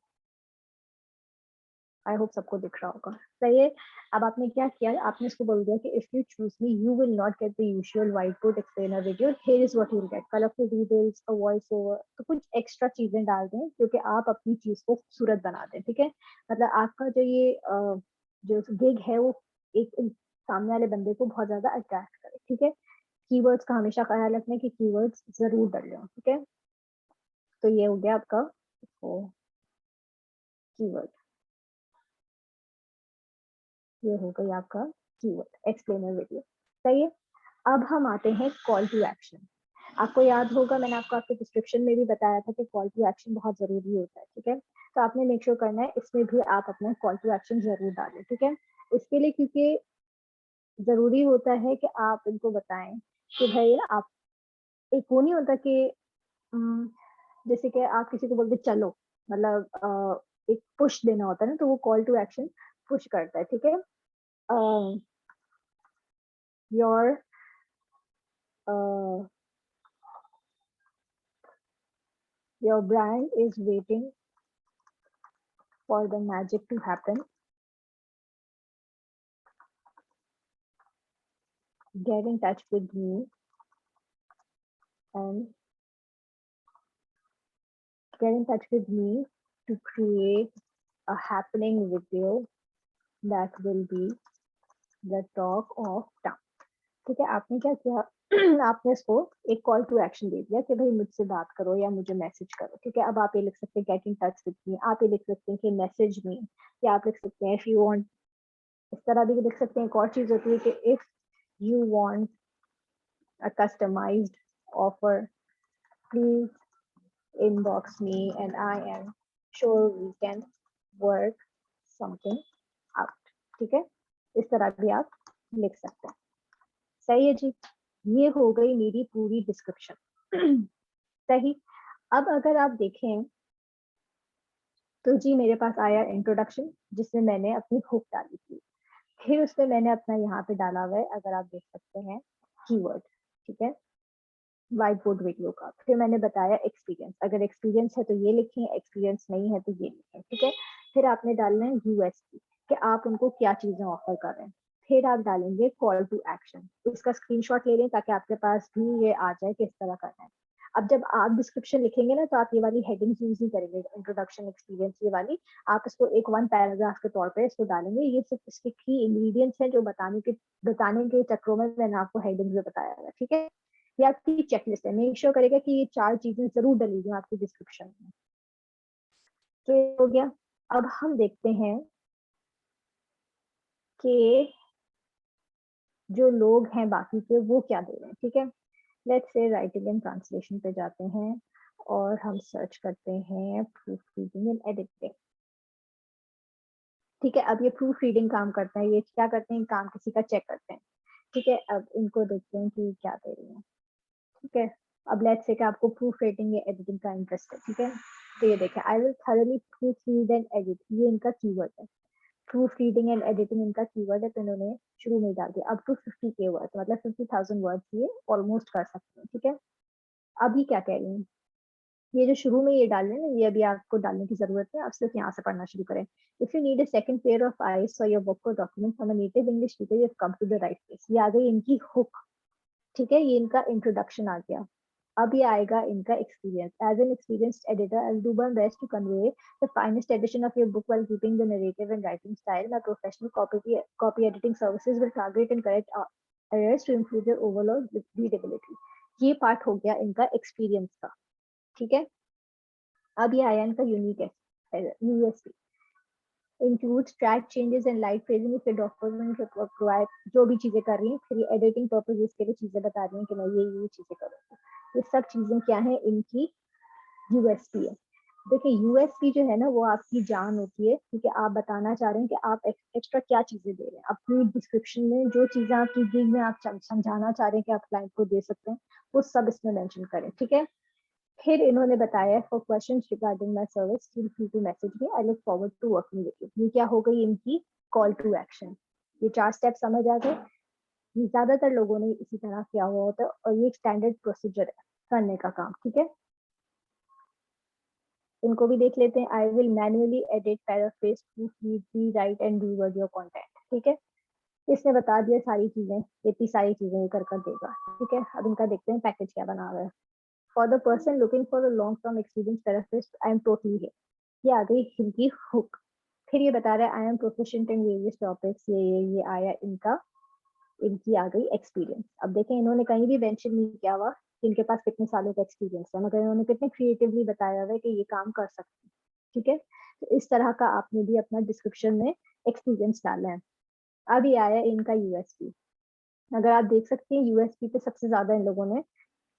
आई होप सबको दिख रहा होगा, सही है। अब आपने क्या किया, आपने इसको बोल दिया कि if you choose me you will not get the usual white board explainer video, here is what you will get, colourful details, a voice over, तो कुछ एक्स्ट्रा चीजें डाल दें क्योंकि आप अपनी चीज को खूबसूरत बना दें, ठीक है। मतलब आपका जो ये जो गिग है वो एक सामने वाले बंदे को बहुत ज्यादा अट्रैक्ट करे, ठीक है। कीवर्ड्स का हमेशा ख्याल रखना कि कीवर्ड्स जरूर डाल लें, ठीक है। तो ये हो गया आपका कीवर्ड, ये हो गई आपका कीवर्ड एक्सप्लेनर वीडियो, सही है। अब हम आते हैं कॉल टू एक्शन। आपको याद होगा मैंने आपको आपके डिस्क्रिप्शन में भी बताया था कि कॉल टू एक्शन बहुत जरूरी होता है, ठीक है। तो आपने मेक श्योर करना है इसमें भी आप अपना कॉल टू एक्शन जरूर डालें, ठीक है। इसके लिए क्योंकि जरूरी होता है कि आप इनको बताएं कि भाई आप, एक वो नहीं होता कि जैसे कि आप किसी को बोलते चलो, मतलब एक पुश देना होता है ना, तो वो कॉल टू एक्शन पुश करता है, ठीक है। Your your brand is waiting for the magic to happen. Get in touch with me and get in touch with me to create a happening video that will be the talk of town. ठीक है, आपने क्या किया आपने इसको एक call to action दे दिया कि भाई मुझसे बात करो या मुझे मैसेज करो, ठीक है। अब आप ये लिख सकते हैं get in touch with me, आप ये लिख सकते हैं कि मैसेज मी, या आप लिख सकते हैं इफ यू वांट, इस तरह भी लिख सकते हैं। एक और चीज होती है कि if you want a customized offer, please inbox me and I am sure we can work something out, ठीक है। इस तरह भी आप लिख सकते हैं, सही है जी। ये हो गई मेरी पूरी डिस्क्रिप्शन सही। अब अगर आप देखें तो जी मेरे पास आया इंट्रोडक्शन जिसमें मैंने अपनी हुक डाली थी, फिर उसमें मैंने अपना यहाँ पे डाला हुआ है, अगर आप देख सकते हैं, कीवर्ड, ठीक है, व्हाइट बोर्ड वीडियो का। फिर मैंने बताया एक्सपीरियंस, अगर एक्सपीरियंस है तो ये लिखें, एक्सपीरियंस नहीं है तो ये लिखें, ठीक है। फिर आपने डालना है यूएसपी कि आप उनको क्या चीजें ऑफर कर रहे हैं। फिर आप डालेंगे कॉल टू एक्शन, इसका स्क्रीनशॉट ले लें ताकि आपके पास भी ये आ जाए किस तरह करना है। अब जब आप डिस्क्रिप्शन लिखेंगे ना तो आप ये वाली हेडिंग्स यूज नहीं करेंगे, इंट्रोडक्शन एक्सपीरियंस ये वाली, आप इसको एक 1 पैराग्राफ के तौर पे इसको डालेंगे। ये सिर्फ इसके की इंग्रेडिएंट्स हैं जो बताने के चक्रों में मैंने आपको हेडिंग्स में बताया है, ठीक है। ये आपकी चेकलिस्ट है, मेक श्योर करेगा कि ये 4 चीजें जरूर डली हुई आपकी डिस्क्रिप्शन में। तो ये हो गया। अब हम देखते हैं कि जो लोग हैं बाकी के वो क्या दे रहे हैं, ठीक है। Let's say writing and translation पे जाते हैं और हम सर्च करते हैं प्रूफ रीडिंग एंड एडिटिंग। ठीक है, अब ये प्रूफ रीडिंग काम करता है, ये क्या करते हैं, काम किसी का चेक करते हैं। ठीक है, अब इनको देखते हैं कि क्या दे रही है। ठीक है, अब लेट्स से कि आपको प्रूफ रीडिंग या एडिटिंग का इंटरेस्ट है। ठीक है, तो ये देखें, I will thoroughly proof read and edit, ये इनका कीवर्ड है। प्रूफ रीडिंग एंड एडिटिंग इनका कीवर्ड है, तो इन्होंने शुरू में डाल दिया अप टू 50K वर्ड, मतलब 50,000 वर्ड ये ऑलमोस्ट कर सकते हैं। ठीक है, अभी क्या कह रही हूँ, ये जो शुरू में ये डाल रहे हैं ना, ये अभी आपको डालने की जरूरत है, आप सिर्फ यहाँ से पढ़ना शुरू करें। If you need a second pair of eyes for your book और document from a native English teacher, you have come to the right place. ये आ गई इनकी हुक। ठीक है, ये इनका इंट्रोडक्शन आ गया। अब ये आएगा इनका experience. As an experienced editor, I will do my best to convey the finest edition of your book while keeping the narrative and writing style. My professional copy editing services will target and correct errors to improve your overall readability. ये part हो गया इनका experience का। ठीक है, अब ये आया इनका यूनिक है, USP includes track changes and light phrasing if the document require, जो भी चीजें कर रही हैं, फिर ये एडिटिंग पर्पजेस के लिए चीजें बता रही हैं कि मैं ये चीजें करूँगी। ये सब चीजें क्या है, इनकी यूएसपी है। देखिए, यूएसपी जो है ना, वो आपकी जान होती है, क्योंकि आप बताना चाह रहे हैं कि आप एक्स्ट्रा क्या चीजें दे रहे हैं अपनी डिस्क्रिप्शन में। जो चीजें आपकी गिग में आप समझाना चाह रहे हैं कि आप क्लाइंट को दे सकते हैं, वो सब इसमें मेंशन करें। ठीक है, फिर इन्होंने बताया for questions regarding my service feel free to message me, I look forward to working with you. ये क्या हो गई इनकी कॉल टू एक्शन। ये 4 स्टेप समझ आ गए। ज्यादातर लोगों ने इसी तरह किया हुआ होता है और ये एक स्टैंडर्ड प्रोसीजर है करने का काम। ठीक है, इनको भी देख लेते हैं। I will manually edit, paraphrase, proof read, rewrite and reward your content. ठीक है, इसने बता दिया सारी चीजें, इतनी सारी चीजें ये कर देगा। ठीक है, अब इनका देखते हैं पैकेज क्या बना हुआ है। For the person looking for a long-term experience therapist, I am totally here. ये आ गई इनकी हुक। फिर ये बता रहा है I am proficient in various topics, ये आया इनका, इनकी आ गई एक्सपीरियंस। अब देखें, इन्होंने कहीं भी मेंशन नहीं किया हुआ कि इनके पास कितने सालों का एक्सपीरियंस है, मगर इन्होंने कितने क्रिएटिवली बताया हुआ है कि ये काम कर सकते हैं। ठीक है, तो इस तरह का आपने भी अपना डिस्क्रिप्शन में एक्सपीरियंस डाला है। अब ये आया इनका यूएसपी। अगर आप देख सकते हैं, यूएसपी पे सबसे ज्यादा इन लोगों ने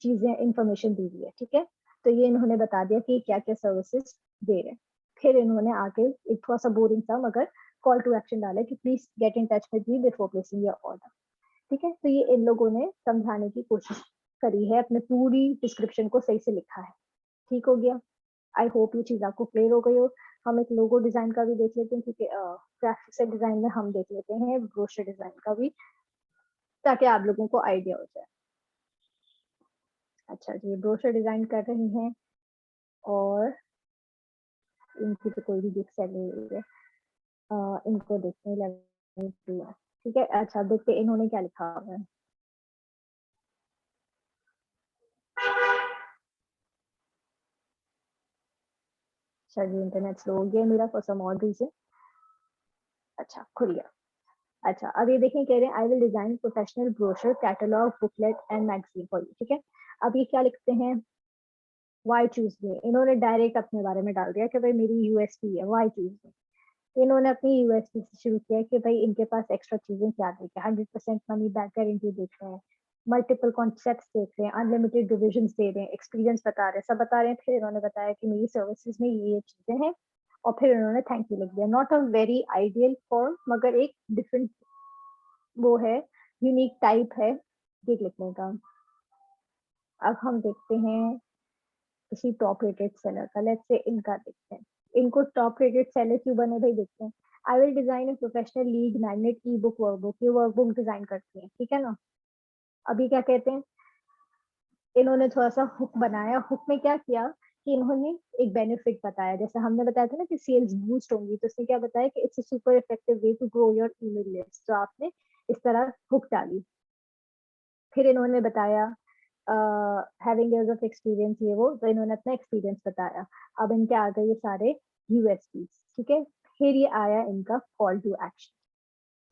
चीजें इंफॉर्मेशन दी हुई है। ठीक है, तो ये इन्होंने बता दिया कि क्या क्या सर्विसेज दे रहे हैं। फिर इन्होंने आके एक थोड़ा सा बोरिंग था मगर कॉल टू एक्शन डाला कि please get in touch with me before placing your order. ठीक है, तो ये इन लोगों ने समझाने की कोशिश करी है, अपने पूरी डिस्क्रिप्शन को सही से लिखा है। ठीक हो गया, आई होप ये चीज आपको क्लियर हो गई हो। हम एक लोगो डिजाइन का भी देख लेते हैं, क्योंकि ग्राफिक्स डिजाइन में हम देख लेते हैं ब्रोशर डिजाइन का भी, ताकि आप लोगों को आइडिया हो जाए। अच्छा जी, ब्रोशर डिजाइन कर रही हैं और इनकी तो कोई भी बुक सेल नहीं हुई है। इनको देखते हैं, लेवल 2 है। ठीक है, अच्छा देखते हैं इन्होंने क्या लिखा हुआ है। अच्छा जी, इंटरनेट स्लो हो गया मेरा फॉर सम ऑड रीजन। अच्छा, खुल गया। अच्छा, अब ये देखें, कह रहे हैं I will design professional brochure, catalogue, booklet and magazine for you. ठीक है, अब ये क्या लिखते हैं, वाई चूज मी। इन्होंने डायरेक्ट अपने बारे में डाल दिया कि भाई मेरी यूएसपी है, वाई चूज मी। इन्होंने अपनी यूएसपी से शुरू किया कि भाई इनके पास एक्स्ट्रा चीजें क्या देखे, 100% मनी बैक गारंटी देख रहे हैं, मल्टीपल कॉन्सेप्ट देख रहे हैं, अनलिमिटेड डिविजन दे रहे हैं, एक्सपीरियंस बता रहे हैं, सब बता रहे हैं। फिर इन्होंने बताया कि मेरी सर्विसेज में ये चीजें हैं, और फिर इन्होंने थैंक यू लिख दिया। Not a very ideal form, मगर एक डिफरेंट वो है, यूनिक टाइप है ये लिखने का। अब हम देखते हैं किसी टॉप रेटेड सेलर का, लेट्स से इनका देखते हैं। इनको टॉप रेटेड सेलर क्यों बने भाई, देखते हैं। I will design a professional lead magnet E book workbook, ये वर्कबुक डिजाइन करती है। ठीक है ना, अभी क्या कहते हैं, इन्होंने थोड़ा सा हुक बनाया। हुक में क्या किया कि इन्होंने एक बेनिफिट बताया, जैसे हमने बताया था ना कि सेल्स बूस्ट होंगी, तो इसने क्या बताया कि it's a super effective way to grow your email list. तो आपने इस तरह हुक डाली। फिर इन्होंने बताया हैविंग इयर्स ऑफ एक्सपीरियंस, ये वो, तो इन्होंने अपना एक्सपीरियंस बताया। अब इनके आ गए ये सारे यूएसपी। ठीक है, फिर ये आया इनका कॉल टू एक्शन।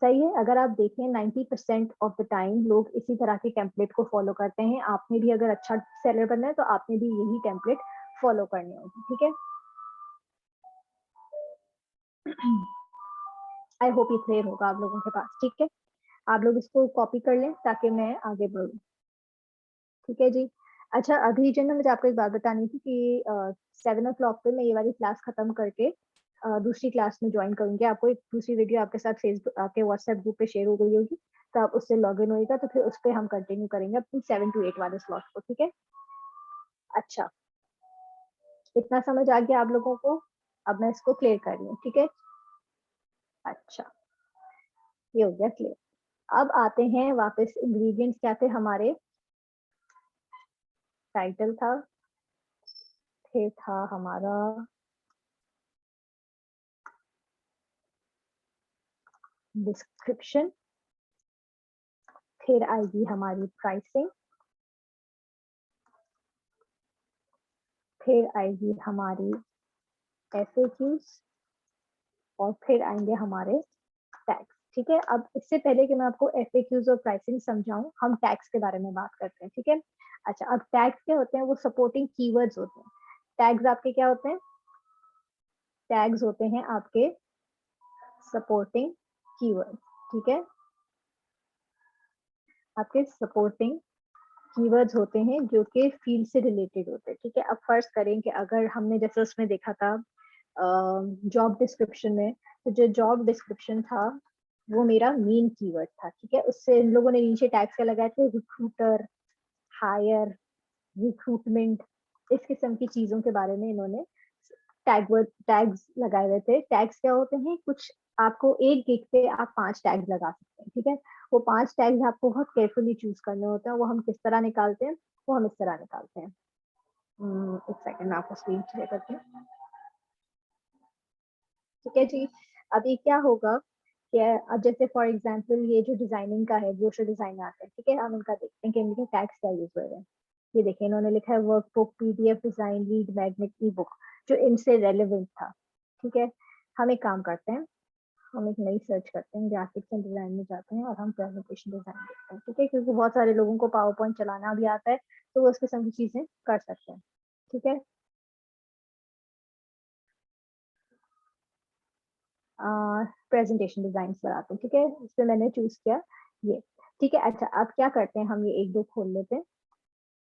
सही है, अगर आप देखें 90% ऑफ द टाइम लोग इसी तरह के टेम्पलेट को फॉलो करते हैं। आपने भी अगर अच्छा सेलर बनना है तो आपने भी यही टेम्पलेट फॉलो करने होगी। ठीक है, आई होप ये क्लियर होगा आप लोगों के पास। ठीक है, आप लोग इसको कॉपी कर लें ताकि मैं आगे बढ़ूँ। ठीक है जी। अच्छा, अभी जो ना मुझे आपको एक बात बतानी थी कि 7 पे मैं ये वाली क्लास खत्म करके दूसरी क्लास में जॉइन करूँगी। आपको एक दूसरी वीडियो आपके साथ फेसबुक आपके व्हाट्सएप ग्रुप पे शेयर हो गई होगी, तो आप उससे लॉगिन होइएगा, तो फिर उसपे हम कंटिन्यू करेंगे अपनी 7 टू 8 वाले स्लॉट को, ठीक है? अच्छा, इतना समझ आ गया आप लोगों को? अब मैं इसको क्लियर कर रही हूँ, ठीक है? अच्छा, ये हो गया क्लियर। अब आते हैं वापस इंग्रीडिएंट्स क्या थे हमारे? टाइटल था, फिर था हमारा डिस्क्रिप्शन, फिर आएगी हमारी प्राइसिंग, फिर आएगी हमारी एफएक्यूज और फिर आएंगे हमारे टैग्स। ठीक है, अब इससे पहले कि मैं आपको एफएक्यूज और प्राइसिंग समझाऊं, हम टैग्स के बारे में बात करते हैं। ठीक है, अच्छा, अब टैग्स क्या होते हैं? वो सपोर्टिंग कीवर्ड्स होते हैं। टैग्स आपके क्या होते हैं? टैग्स होते हैं आपके सपोर्टिंग कीवर्ड्स। ठीक है, आपके सपोर्टिंग कीवर्ड्स होते हैं जो कि फील्ड से रिलेटेड होते हैं। ठीक है, अब फर्स्ट करें कि अगर हमने जैसे उसमें देखा था जॉब डिस्क्रिप्शन में, तो जो जॉब डिस्क्रिप्शन था वो मेरा मेन कीवर्ड था। ठीक है, उससे इन लोगों ने नीचे टैग्स क्या लगाए थे? रिक्रूटर, हायर, रिक्रूटमेंट, इस किस्म की चीजों के बारे में इन्होंने टैग्स लगाए हुए थे। टैग्स क्या होते हैं? कुछ आपको एक गिग पे आप 5 टैग्स लगा सकते हैं। ठीक है, वो 5 टैग्स आपको बहुत केयरफुली चूज करने होते हैं। वो हम किस तरह निकालते हैं? वो हम इस तरह निकालते हैं। एक सेकंड, मैं आपको स्क्रीन शेयर करती हूँ। ठीक है जी, अभी क्या होगा कि अब जैसे फॉर एग्जांपल ये जो डिजाइनिंग का है, ब्रोशर डिजाइन आते हैं, ठीक है, हम इनका देखते हैं कि इनके टैग्स क्या यूज हुए हैं। ये देखिए, इन्होंने लिखा है workbook, PDF design, lead magnet, ई बुक, जो इनसे रेलेवेंट था। ठीक है, हम एक काम करते हैं, हम एक नई सर्च करते हैं, ग्राफिक्स एंड डिजाइन में जाते हैं और हम प्रेजेंटेशन डिजाइन देखते हैं। ठीक है, क्योंकि बहुत सारे लोगों को पावर पॉइंट चलाना भी आता है, तो वो उस किस्म की चीजें कर सकते हैं। ठीक है, प्रेजेंटेशन डिजाइन पर आते हैं। ठीक है, इसमें मैंने चूज किया ये। ठीक है, अच्छा, अब क्या करते हैं, हम ये एक दो खोल लेते हैं,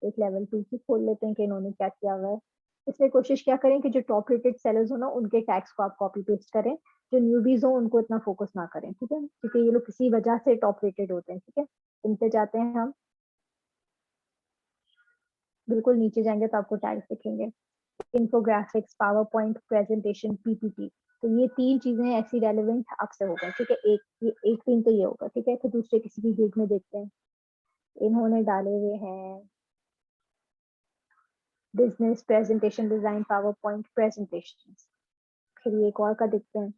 एक लेवल 2 की खोल लेते हैं कि इन्होंने क्या किया हुआ है। इसमें कोशिश क्या करें कि जो टॉप रेटेड सेलर्स हो ना, उनके टैग्स को आप कॉपी पेस्ट करें। जो न्यूबीज हो उनको इतना फोकस ना करें। ठीक है, क्योंकि ये लोग किसी वजह से टॉप रेटेड होते हैं। ठीक है, इन पे जाते हैं हम, बिल्कुल नीचे जाएंगे तो आपको टैग्स दिखेंगे। Infographics, power point presentation, PPT. तो ये 3 चीजें ऐसी रेलेवेंट आपसे हो गई। ठीक है, एक 3 तो ये होगा। ठीक है, तो दूसरे किसी भी गिग में देखते हैं, इन्होंने डाले हुए हैं business presentation design, power point presentation. फिर ये एक और का देखते हैं।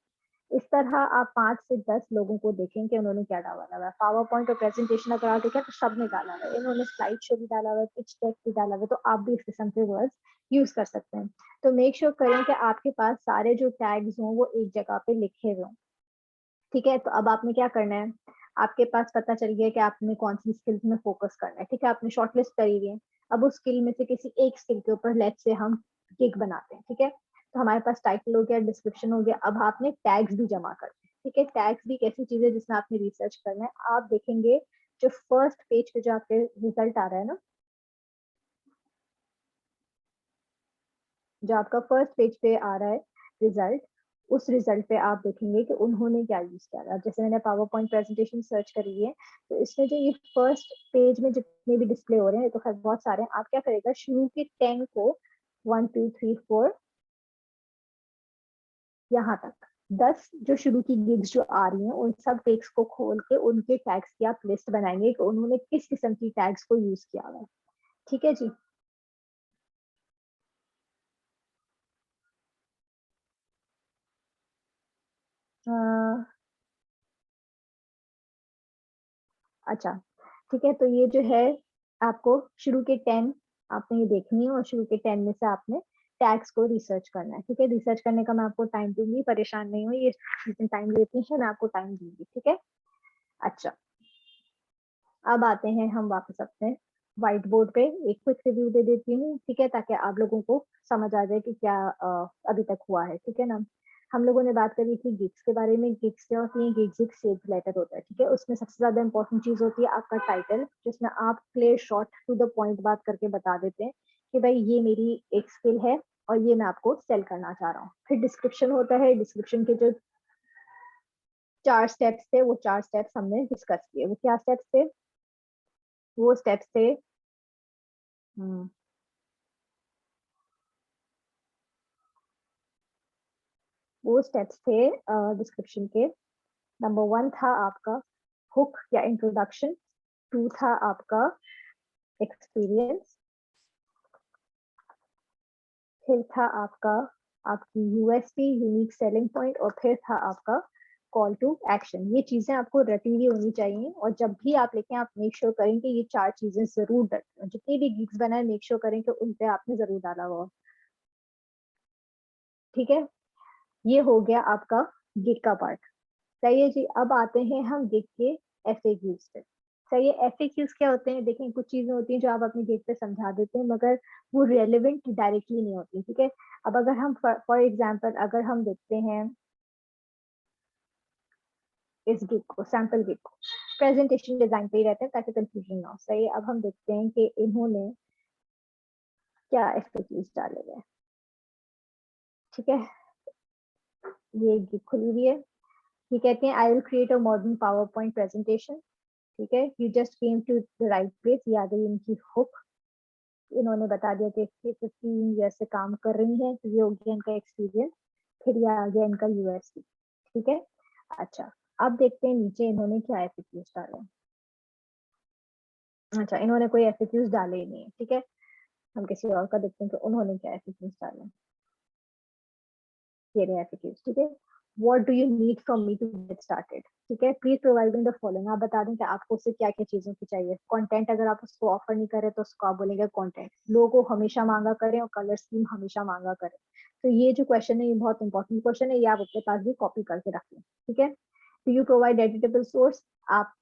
इस तरह आप 5 से 10 लोगों को देखें कि उन्होंने क्या डाला हुआ है। पावर पॉइंट और प्रेजेंटेशन अगर आप देखें तो सब ने डाला हुआ है। इन्होंने स्लाइड शो भी डाला हुआ है, पिच डेक भी डाला हुआ है, तो आप भी इस किस्म के वर्ड्स यूज कर सकते हैं। तो मेक श्योर करें कि आपके पास सारे जो टैग्स हों वो एक जगह पे लिखे हुए हों। ठीक है, तो अब आपने क्या करना है, आपके पास पता चल गया कि आपने कौन सी स्किल्स में फोकस करना है। ठीक है, आपने शॉर्टलिस्ट करी हुई है। अब उस स्किल में से किसी एक स्किल के ऊपर लेट्स से हम गिग बनाते हैं। ठीक है, तो हमारे पास टाइटल हो गया, डिस्क्रिप्शन हो गया, अब आपने टैग्स भी जमा करते हैं। ठीक है, टैग्स भी एक ऐसी चीज है जिसमें आपने रिसर्च करना है। आप देखेंगे जो फर्स्ट पेज पे जो आपके रिजल्ट आ रहा है ना, जो आपका फर्स्ट पेज पे आ रहा है रिजल्ट, उस रिजल्ट पे आप देखेंगे कि उन्होंने क्या यूज किया है। जैसे मैंने पावर पॉइंट प्रेजेंटेशन सर्च करी है, तो इसमें जो ये फर्स्ट पेज में जितने भी डिस्प्ले हो रहे हैं, तो खैर बहुत सारे हैं। आप क्या करेगा, शुरू के 10 को 1 2 3 4 यहाँ तक 10 जो शुरू की गिग्स जो आ रही हैं, उन सब टेक्स को खोल के उनके टैग्स की आप लिस्ट बनाएंगे कि उन्होंने किस किस्म की टैग्स को यूज किया हुआ है। ठीक है जी, अच्छा, ठीक है, तो ये जो है आपको शुरू के 10 आपने ये देखनी है और शुरू के 10 में से आपने टैग्स को रिसर्च करना है। ठीक है, रिसर्च करने का मैं आपको टाइम दूंगी, परेशान नहीं हो, ये जितने टाइम लेती है मैं आपको टाइम दूंगी। ठीक है, अच्छा, अब आते हैं हम वापस अपने व्हाइट बोर्ड पे। एक क्विक रिव्यू दे देती हूँ, ठीक है, ताकि आप लोगों को समझ आ जाए कि क्या अभी तक हुआ है। ठीक है ना, हम लोगों ने बात करी थी गिग्स के बारे में। गिग्स क्या होती है? गिग्स एक सेल्स लेटर होता है, ठीक है। उसमें सबसे ज्यादा इंपॉर्टेंट चीज होती है आपका टाइटल, जिसमें आप clear short to the point बात करके बता देते हैं कि भाई ये मेरी एक स्किल है और ये मैं आपको सेल करना चाह रहा हूँ। फिर डिस्क्रिप्शन होता है। डिस्क्रिप्शन के जो 4 स्टेप्स थे, वो 4 स्टेप्स हमने डिस्कस किए। वो क्या स्टेप्स थे? वो स्टेप्स थे हम्म, वो स्टेप्स थे डिस्क्रिप्शन के। नंबर 1 था आपका हुक या इंट्रोडक्शन। 2 था आपका एक्सपीरियंस। फिर था आपका आपकी यूएसपी, यूनिक सेलिंग पॉइंट। और फिर था आपका कॉल टू एक्शन। ये चीजें आपको रटी हुई होनी चाहिए, और जब भी आप लिखें आप मेक श्योर करें कि ये 4 चीजें जरूर डलें। जितनी भी गिग्स बनाए मेक श्योर करें कि उन पे आपने जरूर डाला हुआ। ठीक है, ये हो गया आपका गिग का पार्ट। सही है जी। अब आते हैं हम गिग के एफएक्यूज पे। सही है। एफएक्यूज क्या होते हैं? देखें, कुछ चीजें होती हैं जो आप अपनी गिग पे समझा देते हैं, मगर वो रेलेवेंट डायरेक्टली नहीं होती। ठीक है। अब अगर हम फॉर एग्जांपल अगर हम देखते हैं इस गिग को, सैंपल गिग को, प्रेजेंटेशन डिजाइन पे ही रहते हैं ताकि कंफ्यूजन ना हो। सही है। अब हम देखते हैं कि इन्होंने क्या एफएक्यूज डाले हुए हैं। ठीक है, ये गिग खुली हुई है। ये कहते हैं I will create a modern power point presentation. ठीक है, you just came to the right place. ये आ गई इनकी हुक। इन्होंने बता दिया कि 15 ईयर से काम कर रही हैं, तो ये हो गया इनका एक्सपीरियंस। फिर ये आ गया इनका यूएसपी। ठीक है। अच्छा, अब देखते हैं नीचे इन्होंने क्या एफएक्यूज डाले हैं। अच्छा, इन्होंने कोई एफएक्यूज डाले ही नहीं है। ठीक है, हम किसी और का देखते हैं कि उन्होंने क्या एफएक्यूज डाले हैं। ये रहे एफएक्यूज। ठीक है। What do you need from me to get started? ठीक है, प्लीज प्रोवाइडिंग द फॉलोइंग। आप बता दें कि आपको उससे क्या क्या चीजों की चाहिए। कंटेंट अगर आप उसको ऑफर नहीं करें तो उसको आप बोलेंगे कंटेंट। लोगो हमेशा मांगा करें और कलर स्कीम हमेशा मांगा करें। तो ये जो क्वेश्चन है ये बहुत इंपॉर्टेंट क्वेश्चन है, ये आप अपने पास भी कॉपी करके रख लें। ठीक है। Do you provide editable source? आप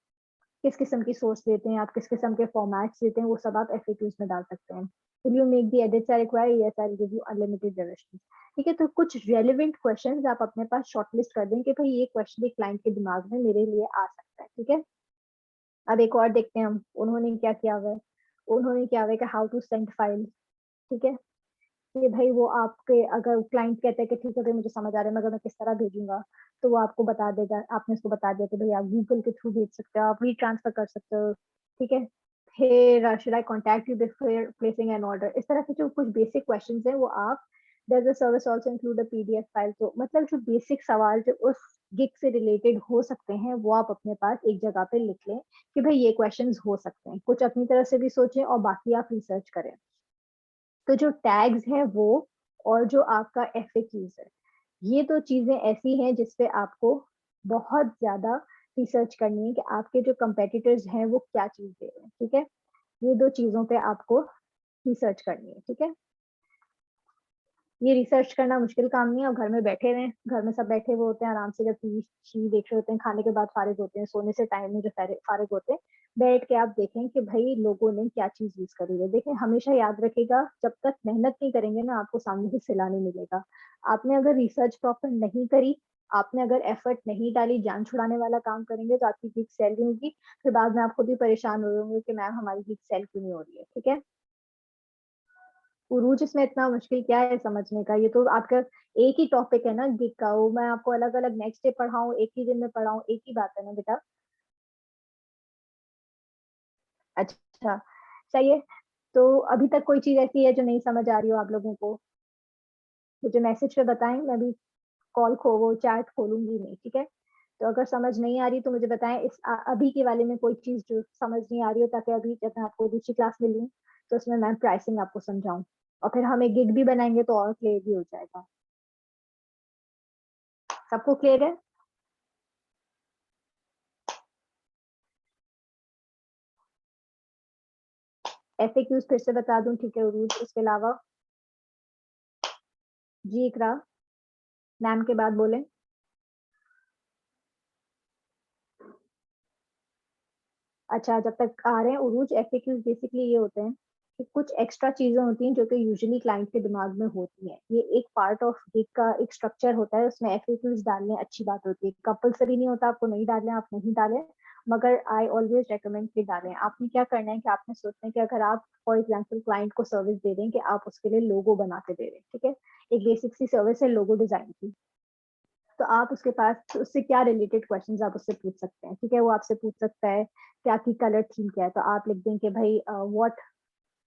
किस किस्म की सोर्स देते हैं, आप किस किस्म के फॉर्मेट्स देते हैं, वो सब आप एफएक्यूज में डाल सकते हैं। Will you make the edits I require? Yes, I will give you unlimited revision. ठीक है, तो कुछ रेलिवेंट क्वेश्चंस आप अपने पास शॉर्टलिस्ट कर दें कि भाई ये क्वेश्चन एक क्लाइंट के दिमाग में मेरे लिए आ सकता है। ठीक है। अब एक और देखते हैं हम, उन्होंने क्या किया हुआ है। उन्होंने क्या हुआ है कि हाउ टू सेंड फाइल। ठीक है, कि भाई वो आपके अगर क्लाइंट कहता है कि ठीक है भाई मुझे समझ आ रहा है मगर मैं किस तरह भेजूंगा, तो वो आपको बता देगा। आपने उसको बता दिया कि भाई आप गूगल के थ्रू भेज सकते हो, आप री ट्रांसफर कर सकते हो। ठीक है। फिर should eye contact you before placing an order? इस तरह के जो कुछ बेसिक क्वेश्चन है वो आप, does the service also include a PDF file? तो मतलब जो बेसिक सवाल जो उस गिग से रिलेटेड हो सकते हैं वो आप अपने पास एक जगह पे लिख लें कि भाई ये क्वेश्चंस हो सकते हैं। कुछ अपनी तरफ से भी सोचें और बाकी आप रिसर्च करें। तो जो टैग्स है वो, और जो आपका एफएक्यूज है, ये दो चीजें ऐसी हैं जिसपे आपको बहुत ज्यादा रिसर्च करनी है कि आपके जो कंपेटिटर्स हैं वो क्या चीज दे रहे हैं। ठीक है, ये दो चीजों पे आपको रिसर्च करनी है। ठीक है, ये रिसर्च करना मुश्किल काम नहीं है। और घर में बैठे हुए, घर में सब बैठे हुए होते हैं आराम से, जब टीवी देख रहे होते हैं, खाने के बाद फारिग होते हैं, सोने से टाइम में जो फारिग होते हैं, बैठ के आप देखें कि भाई लोगों ने क्या चीज यूज करी है। देखें, हमेशा याद रखेगा जब तक मेहनत नहीं करेंगे ना आपको सामने से सिला नहीं मिलेगा। आपने अगर रिसर्च प्रॉपर नहीं करी, आपने अगर एफर्ट नहीं डाली, जान छुड़ाने वाला काम करेंगे तो आपकी गिग सेल नहीं होगी। फिर बाद में आप खुद ही परेशान हो रहे होंगे कि मैम हमारी गिग सेल क्यों नहीं हो रही है। ठीक है, उरूज इसमें इतना मुश्किल क्या है समझने का? ये तो आपका एक ही टॉपिक है ना गिग का, वो मैं आपको अलग अलग नेक्स्ट डे पढ़ाऊँ, एक ही दिन में पढ़ाऊँ, एक ही बात है ना बेटा। अच्छा, सही है। तो अभी तक कोई चीज ऐसी है जो नहीं समझ आ रही हो आप लोगों को? मुझे मैसेज पे बताएं, मैं भी कॉल खो वो चैट खोलूंगी नहीं। ठीक है, तो अगर समझ नहीं आ रही तो मुझे बताएं। अभी के वाले में कोई चीज जो समझ नहीं आ रही हो, ताकि अभी जब मैं आपको दूसरी क्लास में लूँ तो उसमें मैं प्राइसिंग आपको समझाऊं, और फिर हम एक गिग भी बनाएंगे तो और क्लियर भी हो जाएगा। सबको क्लियर है? एफएक्यूज फिर से बता दूं, ठीक है उरूज? इसके अलावा जी इकरा, मैम के बाद बोले। अच्छा, जब तक आ रहे हैं उरूज, एफएक्यूज बेसिकली ये होते हैं कि कुछ एक्स्ट्रा चीजें होती हैं जो कि यूजुअली क्लाइंट के दिमाग में होती हैं। ये एक पार्ट ऑफ गिग का एक स्ट्रक्चर होता है, उसमें एफएक्यूज डालने अच्छी बात होती है। कंपलसरी नहीं होता, आपको नहीं डालने आप नहीं डालें, मगर आई ऑलवेज रेकमेंड कि डालें। आपने क्या करना है कि आपने सोचना है कि अगर आप फॉर एग्जाम्पल क्लाइंट को सर्विस दे रहे हैं कि आप उसके लिए लोगो बना के दे रहे हैं, ठीक है, एक बेसिक सी सर्विस है लोगो डिजाइन की, तो आप उसके पास उससे क्या रिलेटेड क्वेश्चंस आप उससे पूछ सकते हैं, ठीक है। वो आपसे पूछ सकता है कि आपकी कलर थीम क्या है, तो आप लिख दें कि भाई व्हाट,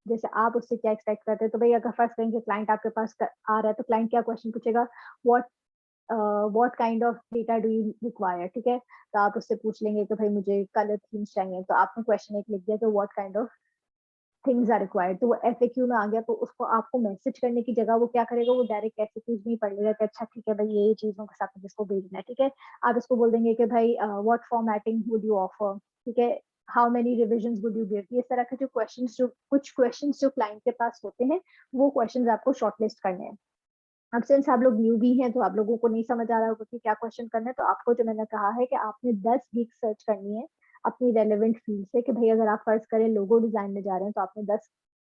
जैसे आप उससे क्या एक्सपेक्ट करते हैं। तो भाई अगर फर्स्ट करेंगे क्लाइंट आपके पास आ रहा है तो क्लाइंट क्या क्वेश्चन पूछेगा, what what kind of data do you require, ठीक है। तो आप उससे पूछ लेंगे कि भाई मुझे कलर थीम्स चाहिए, तो आपने क्वेश्चन एक लिख दिया तो what kind of things are required, तो वो एफएक्यू में आ गया। तो उसको आपको मैसेज करने की जगह वो क्या करेगा, वो डायरेक्ट एफएक्यूज में ही पढ़ लेगा कि अच्छा ठीक है भाई ये चीजों के साथ में जिसको भेजना है, ठीक है। आप इसको बोल देंगे कि भाई what formatting would you offer, ठीक है, how many revisions would you give. इस तरह के जो क्वेश्चंस, जो कुछ क्वेश्चंस जो क्लाइंट के पास होते हैं, वो क्वेश्चंस आपको शॉर्टलिस्ट करने हैं। अब सिंस आप लोग न्यू भी हैं तो आप लोगों को नहीं समझ आ रहा होगा कि क्या क्वेश्चन करना है, तो आपको जो मैंने कहा है कि आपने 10 गिग सर्च करनी है अपनी रेलेवेंट फील्ड से, कि भाई अगर आप फर्ज करें लोगो डिजाइन में जा रहे हैं तो आपने 10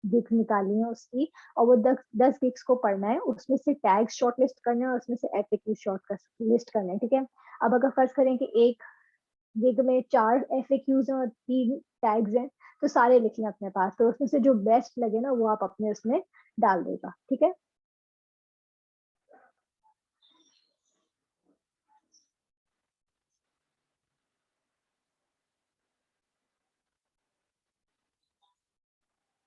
गिग निकाली है उसकी, और वो 10 गिग्स को पढ़ना है, उसमें से टैग शॉर्ट लिस्ट करने हैं और उसमें से एफएक्यू शॉर्ट लिस्ट करने हैं, ठीक है। अब अगर फर्ज करें कि एक गिग में 4 एफएक्यूज हैं और 3 टैग्स हैं, तो सारे लिख लें अपने पास, तो उसमें से जो बेस्ट लगे ना वो आप अपने उसमें डाल देगा, ठीक है।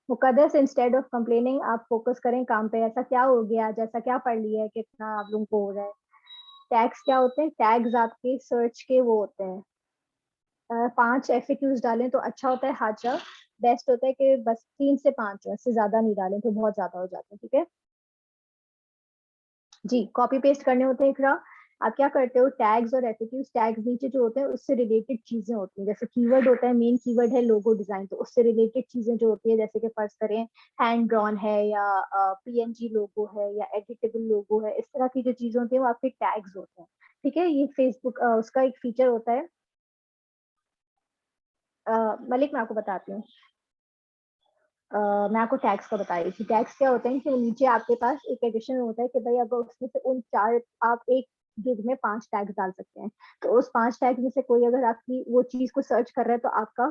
मुकद्दस, इंस्टेड ऑफ कंप्लेनिंग आप फोकस करें काम पे। ऐसा क्या हो गया, जैसा क्या पढ़ लिया है, कितना आप लोगों को हो रहा है। टैग्स क्या होते हैं, टैग्स आपके सर्च के वो होते हैं। 5 एफएक्यूज डालें तो अच्छा होता है, हाजा बेस्ट होता है कि बस 3 से 5 हो, इससे ज्यादा नहीं डालें तो बहुत ज्यादा हो जाते हैं, ठीक है जी। कॉपी पेस्ट करने होते हैं इकरा। आप क्या करते हो, टैग्स और एफएक्यूज, टैग्स नीचे जो होते हैं उससे रिलेटेड चीजें होती हैं, जैसे कीवर्ड होता है, मेन कीवर्ड है लोगो डिजाइन, तो उससे रिलेटेड चीजें जो होती है, जैसे कि फर्ज करें हैंड ड्रॉन है या पीएनजी लोगो है या एडिटेबल लोगो है, इस तरह की जो चीजें होती है वो आपके टैग्स होते हैं, ठीक है। ये फेसबुक उसका एक फीचर होता है। मलिक मैं आपको बताती हूँ। मैं आपको टैग्स का बता रही थी। टैग्स क्या होते हैं कि नीचे आपके पास एक एडिशन होता है कि भाई अगर उसमें से उन 4, आप एक गिग में 5 टैग्स डाल सकते हैं, तो उस 5 टैग्स में से कोई अगर आपकी वो चीज को सर्च कर रहा है तो आपका,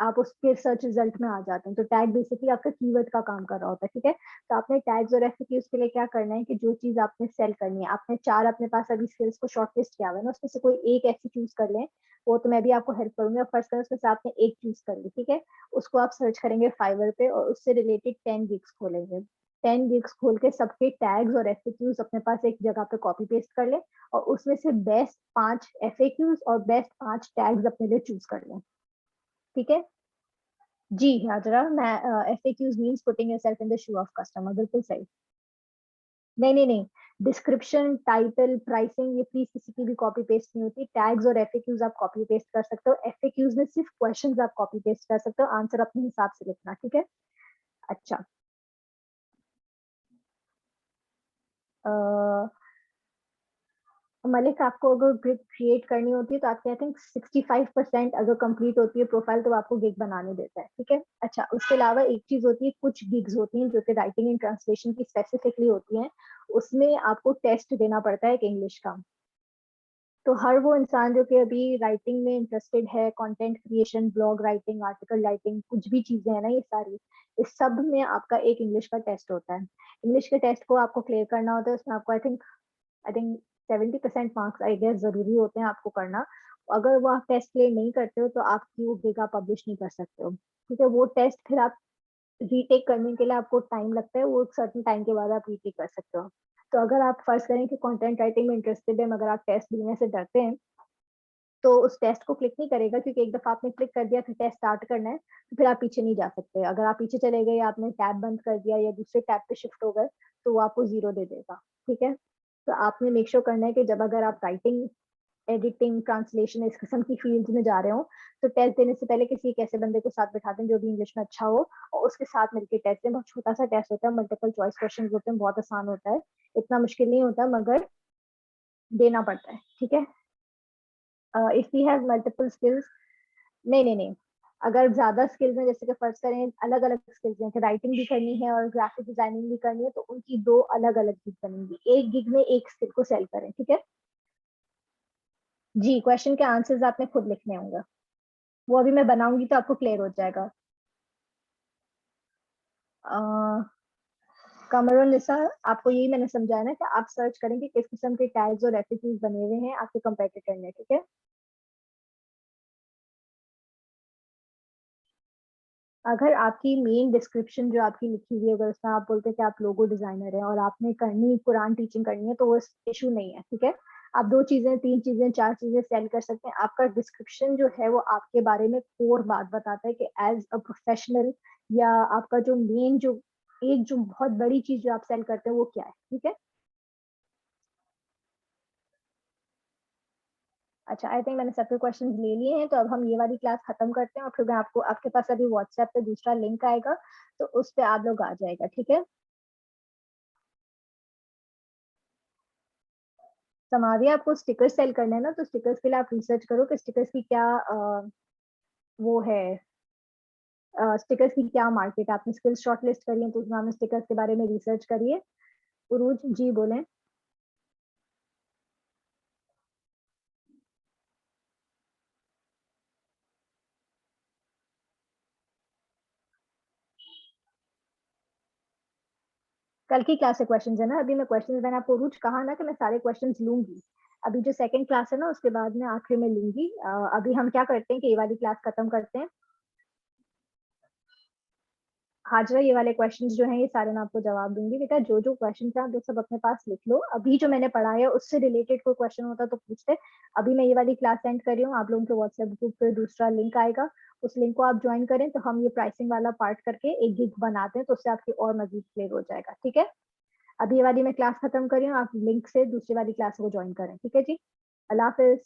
आप उसके सर्च रिजल्ट में आ जाते हैं। तो टैग बेसिकली आपका कीवर्ड का काम कर रहा होता है, ठीक है। तो आपने टैग्स और एफएक्यूज के लिए क्या करना है कि जो चीज आपने सेल करनी है, आपने 4 अपने पास अभी स्किल्स को शॉर्टलिस्ट किया हुआ है ना, उसमें से कोई एक ऐसी चूज कर लें, वो तो मैं भी आपको हेल्प करूंगी। फर्स्ट करें उसमें से आपने एक चूज कर ली, ठीक है, उसको आप सर्च करेंगे फाइवर पे और उससे रिलेटेड 10 गिग्स खोलेंगे। 10 गिग्स खोल के सबके टैग्स और एफएक्यूज अपने पास एक जगह पे कॉपी पेस्ट कर ले, और उसमें से बेस्ट 5 एफएक्यूज और बेस्ट 5 टैग्स अपने लिए चूज कर लें, ठीक है जी। हाजरा, मैं FAQs means putting yourself in the shoe of customer, बिल्कुल सही। नहीं नहीं नहीं, डिस्क्रिप्शन, टाइटल, प्राइसिंग ये प्लीज किसी की भी कॉपी पेस्ट नहीं होती। टैग्स और एफएक्यूज आप कॉपी पेस्ट कर सकते हो, एफएक्यूज में सिर्फ क्वेश्चंस आप कॉपी पेस्ट कर सकते हो, आंसर अपने हिसाब से लिखना, ठीक है। अच्छा, अ, मलिक आपको अगर गिग क्रिएट करनी होती है तो आपकी आई थिंक 65% अगर कंप्लीट होती है प्रोफाइल तो आपको गिग बनाने देता है, ठीक है। अच्छा, उसके अलावा एक चीज होती है, कुछ गिग्स होती हैं जो कि राइटिंग एंड ट्रांसलेशन की स्पेसिफिकली होती हैं, उसमें आपको टेस्ट देना पड़ता है एक इंग्लिश का। तो हर वो इंसान जो कि अभी राइटिंग में इंटरेस्टेड है, content creation, blog writing, article writing, कुछ भी चीजें हैं ना ये सारी, इस सब में आपका एक इंग्लिश का टेस्ट होता है। इंग्लिश के टेस्ट को आपको क्लियर करना होता है, उसमें आपको I think 70% marks I guess जरूरी होते हैं आपको करना। अगर वो आप टेस्ट क्लियर नहीं करते हो तो आपकी वो गिग आप पब्लिश नहीं कर सकते हो, ठीक है। वो टेस्ट फिर आप रीटेक करने के लिए आपको टाइम लगता है, वो एक सर्टेन टाइम के बाद आप रीटेक कर सकते हो। तो अगर आप फर्स्ट करें कि कंटेंट राइटिंग में इंटरेस्टेड है मगर आप टेस्ट देने से डरते हैं, तो उस टेस्ट को क्लिक नहीं करेगा, क्योंकि एक दफा आपने क्लिक कर दिया फिर टेस्ट स्टार्ट करना है तो फिर आप पीछे नहीं जा सकते। अगर आप पीछे चले गए या आपने टैब बंद कर दिया या दूसरे टैब पे शिफ्ट हो गए तो वो आपको 0 दे देगा, ठीक है। तो आपने मेक श्योर करना है कि जब अगर आप राइटिंग, एडिटिंग, ट्रांसलेशन इस किस्म की फील्ड में जा रहे हो तो टेस्ट देने से पहले किसी एक ऐसे बंदे को साथ बिठा दें जो भी इंग्लिश में अच्छा हो, और उसके साथ मिलकर टेस्ट दें। बहुत छोटा सा टेस्ट होता है, मल्टीपल चॉइस क्वेश्चन होते हैं, बहुत आसान होता है, इतना मुश्किल नहीं होता, मगर देना पड़ता है, ठीक है। If we have multiple skills, नहीं नहीं नहीं, अगर ज्यादा स्किल्स हैं, जैसे कि फर्ज करें अलग अलग स्किल्स हैं कि राइटिंग भी करनी है और ग्राफिक डिजाइनिंग भी करनी है, तो उनकी 2 अलग अलग गिग बनेंगी। एक गिग में एक स्किल को सेल करें, ठीक है जी। क्वेश्चन के आंसर्स आपने खुद लिखने होंगे, वो अभी मैं बनाऊंगी तो आपको क्लियर हो जाएगा। कमरुन निसा, आपको यही मैंने समझाया ना कि आप सर्च करेंगे किस किस्म के टैग्स और एफएक्यूज बने हुए हैं आपके कंपेटिटर ने, ठीक है। अगर आपकी मेन डिस्क्रिप्शन जो आपकी लिखी हुई है, अगर उसमें आप बोलते हैं कि आप लोगो डिजाइनर हैं और आपने करनी कुरान टीचिंग करनी है, तो वो इशू नहीं है, ठीक है। आप 2 चीजें, 3 चीजें, 4 चीजें सेल कर सकते हैं। आपका डिस्क्रिप्शन जो है वो आपके बारे में कोर बात बताता है कि एज अ प्रोफेशनल, या आपका जो मेन जो एक जो बहुत बड़ी चीज जो आप सेल करते हैं वो क्या है, ठीक है। अच्छा, आई थिंक मैंने सबके क्वेश्चंस ले लिए हैं, तो अब हम ये वाली क्लास खत्म करते हैं और फिर मैं आपको, आपके पास अभी व्हाट्सएप पे दूसरा लिंक आएगा, तो उस पे आप लोग आ जाएगा, ठीक है। समावी, आपको स्टिकर सेल करना है ना, तो स्टिकर्स के लिए आप रिसर्च करो कि स्टिकर्स की क्या वो है, स्टिकर्स की क्या मार्केट। आपने स्किल्स शॉर्टलिस्ट करी है तो उसमें आपने स्टिकर्स के बारे में रिसर्च करिए। उरूज जी बोलें। कल की क्लास से क्वेश्चंस है ना, अभी मैं क्वेश्चंस, मैंने आपको उरूज कहा ना कि मैं सारे क्वेश्चंस लूंगी। अभी जो सेकंड क्लास है ना उसके बाद में आखिर में लूंगी। अभी हम क्या करते हैं कि ये वाली क्लास खत्म करते हैं। हाजरा, ये वाले क्वेश्चंस जो हैं ये सारे मैं आपको जवाब दूंगी बेटा। जो जो क्वेश्चन है आप लोग सब अपने पास लिख लो। अभी जो मैंने पढ़ा है उससे रिलेटेड कोई क्वेश्चन होता तो पूछते। अभी मैं ये वाली क्लास सेंड कर रही हूँ आप लोगों के व्हाट्सएप ग्रुप पे, दूसरा लिंक आएगा, उस लिंक को आप ज्वाइन करें तो हम ये प्राइसिंग वाला पार्ट करके एक गिग बनाते हैं, तो उससे आपकी और मजीद क्लियर हो जाएगा, ठीक है। अभी ये वाली मैं क्लास खत्म कर रही हूँ, आप लिंक से दूसरी वाली क्लास को ज्वाइन करें, ठीक है जी। अल्लाह हाफिज।